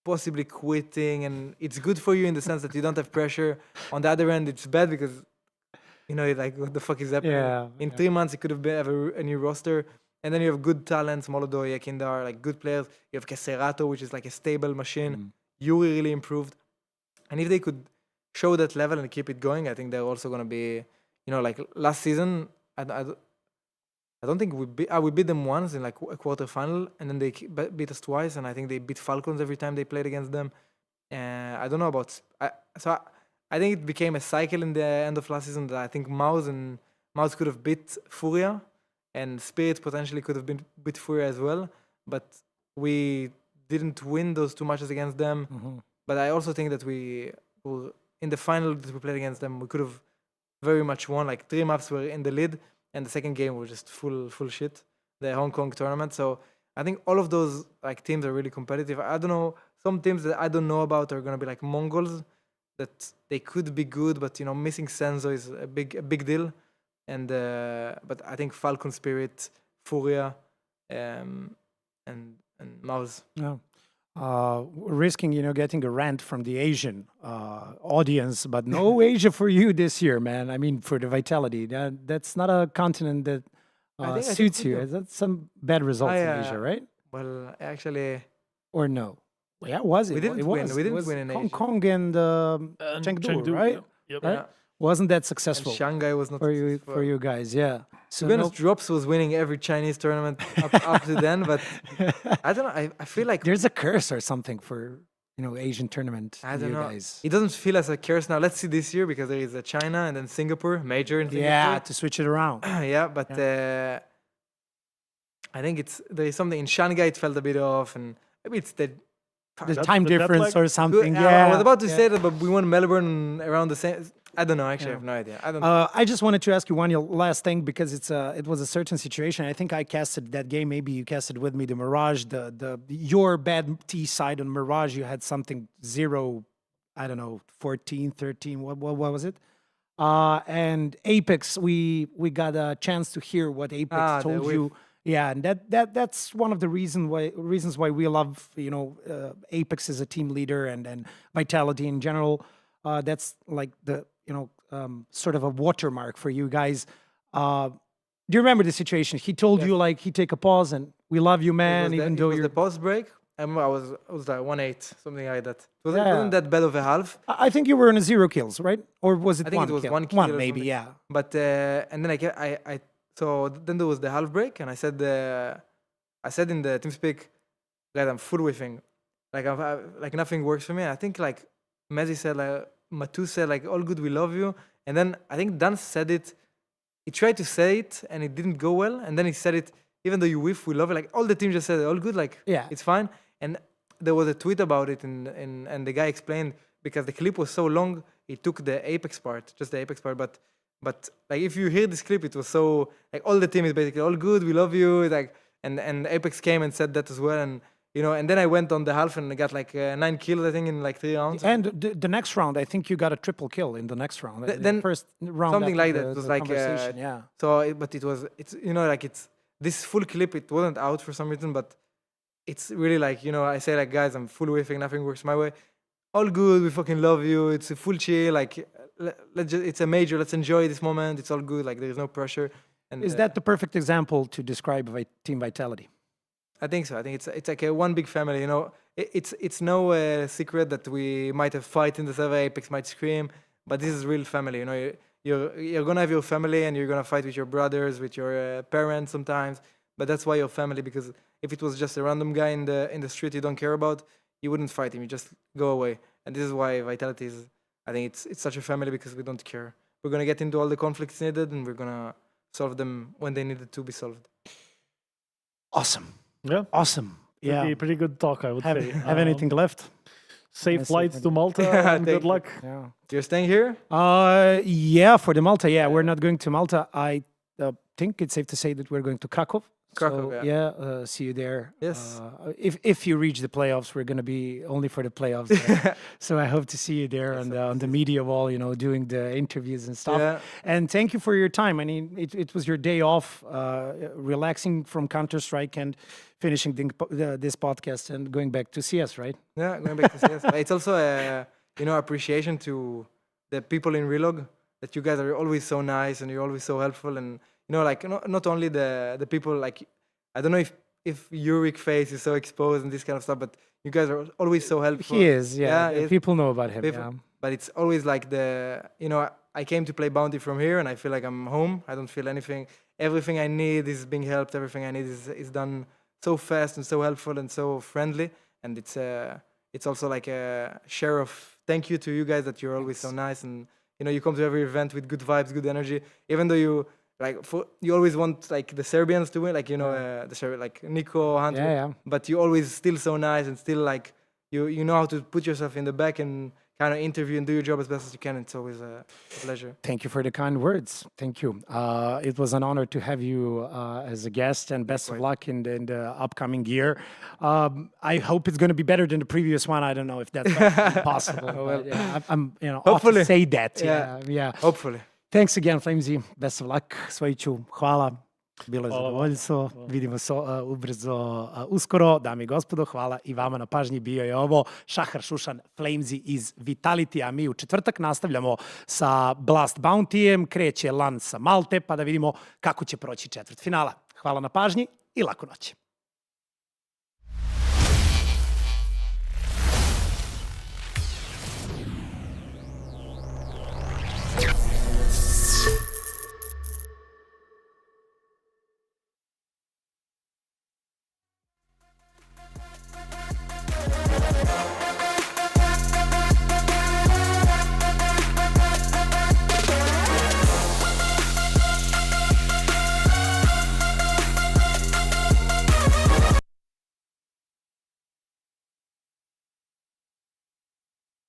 Speaker 1: possibly quitting, and it's good for you in the sense that you don't have pressure. On the other end, it's bad because like what the fuck is happening? In 3 months, it could have a new roster, and then you have good talents, Molodo, Yakindar, like good players. You have Keserato, which is like a stable machine. Yuri really improved, and if they could show that level and keep it going, I think they're also gonna be, like last season. I don't think we beat them once in like a quarterfinal, and then they beat us twice, and I think they beat Falcons every time they played against them. I don't know about I think it became a cycle in the end of last season that I think Mouse could have beat Furia, and Spirit potentially could have beat Furia as well, but we didn't win those 2 matches against them. But I also think that we were in the final that we played against them, we could have very much won. Like 3 maps were in the lead, and the second game was just full shit. The Hong Kong tournament. So I think all of those like teams are really competitive. I don't know, some teams that I don't know about are gonna be like Mongols, that they could be good, but missing Senzo is a big deal. And but I think Falcon Spirit, Furia, and Mouse.
Speaker 2: Yeah. risking, getting a rant from the Asian audience, but no Asia for you this year, man. I mean, for the Vitality, that's not a continent that
Speaker 1: I think
Speaker 2: suits
Speaker 1: we
Speaker 2: you.
Speaker 1: do.
Speaker 2: That's some bad results in
Speaker 1: I
Speaker 2: Asia, right?
Speaker 1: well, actually,
Speaker 2: Or no? Well, yeah, was it?
Speaker 1: we didn't
Speaker 2: It
Speaker 1: win.
Speaker 2: was.
Speaker 1: We
Speaker 2: It
Speaker 1: didn't
Speaker 2: was
Speaker 1: win in
Speaker 2: Hong
Speaker 1: Asia.
Speaker 2: Kong and
Speaker 3: And
Speaker 2: Chengdu, right?
Speaker 3: Yep.
Speaker 2: Right?
Speaker 1: Yeah.
Speaker 2: Wasn't that
Speaker 1: And
Speaker 2: successful
Speaker 1: Shanghai was not
Speaker 2: for you?
Speaker 1: successful.
Speaker 2: For you guys, yeah.
Speaker 1: To
Speaker 2: So
Speaker 1: be honest, Drops was winning every Chinese tournament up to then, but I don't know. I feel like
Speaker 2: there's a curse or something for Asian tournament.
Speaker 1: I don't
Speaker 2: you
Speaker 1: know.
Speaker 2: guys.
Speaker 1: It doesn't feel as a curse now. Let's see this year because there is a China and then Singapore, major in Singapore.
Speaker 2: Yeah, to switch it around.
Speaker 1: Yeah, but I think there is something in Shanghai. It felt a bit off, and maybe it's the
Speaker 2: Time
Speaker 3: the jet
Speaker 2: difference
Speaker 3: lag?
Speaker 2: or something.
Speaker 1: I
Speaker 2: Yeah,
Speaker 1: was about to
Speaker 2: yeah.
Speaker 1: say that, but we won Melbourne around the same. I don't know. Actually, I have no idea. I don't.
Speaker 2: I just wanted to ask you one last thing because it was a certain situation. I think I casted that game. Maybe you casted with me the Mirage. Your bad T side on Mirage. You had something 0, I don't know, 14, 13. What was it? And Apex. We got a chance to hear what Apex
Speaker 1: the
Speaker 2: told
Speaker 1: whiff.
Speaker 2: you. Yeah, and that's one of the reasons why we love Apex as a team leader and Vitality in general. That's like the sort of a watermark for you guys. Do you remember the situation? He told you like he take a pause and we love you, man. Even though
Speaker 1: it was
Speaker 2: you're,
Speaker 1: the post break. I remember I was like 1-8, something like that. It
Speaker 2: Yeah.
Speaker 1: wasn't that bad of a half.
Speaker 2: I think you were in a 0 kills, right? Or was it
Speaker 1: I think
Speaker 2: one
Speaker 1: it was
Speaker 2: kill?
Speaker 1: 1 kill.
Speaker 2: One
Speaker 1: or
Speaker 2: maybe,
Speaker 1: something.
Speaker 2: yeah.
Speaker 1: But and then so then there was the half break, and I said in the TeamSpeak that I'm full whiffing, like nothing works for me. I think like Messi said, like Matu said, like all good, we love you. And then I think Dan said it. He tried to say it, and it didn't go well. And then he said it, even though you whiff, we love it. Like all the team just said, all good, like
Speaker 2: Yeah.
Speaker 1: it's fine. And there was a tweet about it, and the guy explained because the clip was so long, he took the Apex part, just the Apex part. But like if you hear this clip, it was so like all the team is basically all good, we love you. Like and Apex came and said that as well, and and then I went on the half and I got like 9 kills I think in like 3 rounds.
Speaker 2: And the next round, I think you got a triple kill in the next round.
Speaker 1: Then
Speaker 2: the first round,
Speaker 1: something
Speaker 2: after
Speaker 1: like that.
Speaker 2: the-
Speaker 1: It was
Speaker 2: the
Speaker 1: like
Speaker 2: conversation, yeah.
Speaker 1: So, but it's like it's this full clip. It wasn't out for some reason, but it's really like I say like guys, I'm full whiffing, nothing works my way. All good, we fucking love you. It's a full chill. Like it's a major. Let's enjoy this moment. It's all good. Like there is no pressure. And
Speaker 2: Is that the perfect example to describe Team Vitality?
Speaker 1: I think so. I think it's like a one big family. It's no secret that we might have fight in the server. Apex might scream, but this is real family. You're gonna have your family and you're gonna fight with your brothers, with your parents sometimes. But that's why you're family, because if it was just a random guy in the street you don't care about, you wouldn't fight him. You just go away. And this is why Vitality is. I think it's such a family because we don't care. We're gonna get into all the conflicts needed and we're gonna solve them when they needed to be solved.
Speaker 2: Awesome.
Speaker 3: Yeah.
Speaker 2: Awesome. Yeah.
Speaker 3: Pretty good talk, I would say.
Speaker 2: Have anything left?
Speaker 3: Safe
Speaker 2: Let's
Speaker 3: flights
Speaker 2: see.
Speaker 3: to Malta and
Speaker 1: Thank
Speaker 3: good
Speaker 1: you.
Speaker 3: luck.
Speaker 2: Yeah.
Speaker 1: You're staying here?
Speaker 2: Yeah, for the Malta. Yeah, we're not going to Malta. I think it's safe to say that we're going to Krakow.
Speaker 1: Krakow,
Speaker 2: So,
Speaker 1: yeah.
Speaker 2: see you there.
Speaker 1: Yes.
Speaker 2: If you reach the playoffs, we're going to be only for the playoffs. So I hope to see you there on the media wall, doing the interviews and stuff.
Speaker 1: Yeah.
Speaker 2: And thank you for your time. I mean, it was your day off, relaxing from Counter-Strike and finishing this podcast and going back to CS, right?
Speaker 1: Yeah, going back to CS. It's also a appreciation to the people in Relog, that you guys are always so nice and you're always so helpful, and like not only the people, like I don't know if Yurik face is so exposed and this kind of stuff, but you guys are always so helpful.
Speaker 2: He is, yeah.
Speaker 1: he is.
Speaker 2: People know about him.
Speaker 1: People-
Speaker 2: Yeah.
Speaker 1: But it's always like I came to play Bounty from here and I feel like I'm home. I don't feel anything. Everything I need is being helped. Everything I need is done so fast and so helpful and so friendly. And it's also like a share of thank you to you guys, that you're always so nice, and you come to every event with good vibes, good energy. Even though you you always want like the Serbians to win, like the Serbian, like Nico, Hunter.
Speaker 2: Yeah.
Speaker 1: But you always still so nice and still like you know how to put yourself in the back and kind of interview and do your job as best as you can. It's always a pleasure.
Speaker 2: Thank you for the kind words. Thank you. It was an honor to have you as a guest, and best of luck in the upcoming year. I hope it's going to be better than the previous one. I don't know if that's possible. But, yeah, I'm off to
Speaker 1: Hopefully.
Speaker 2: say that.
Speaker 1: Yeah.
Speaker 2: Yeah.
Speaker 1: Hopefully.
Speaker 2: Thanks again, flameZ. Best of luck. Svojiću. Hvala. Bilo je
Speaker 3: Hvala vam.
Speaker 2: zadovoljstvo. Vidimo se ubrzo uskoro. Dame i gospodo, hvala i vama na pažnji. Bio je ovo Šahar Šušan, flameZ iz Vitality, a mi u četvrtak nastavljamo sa Blast Bountyjem. Kreće LAN sa Malte, pa da vidimo kako će proći četvrtfinala. Hvala na pažnji i laku noć.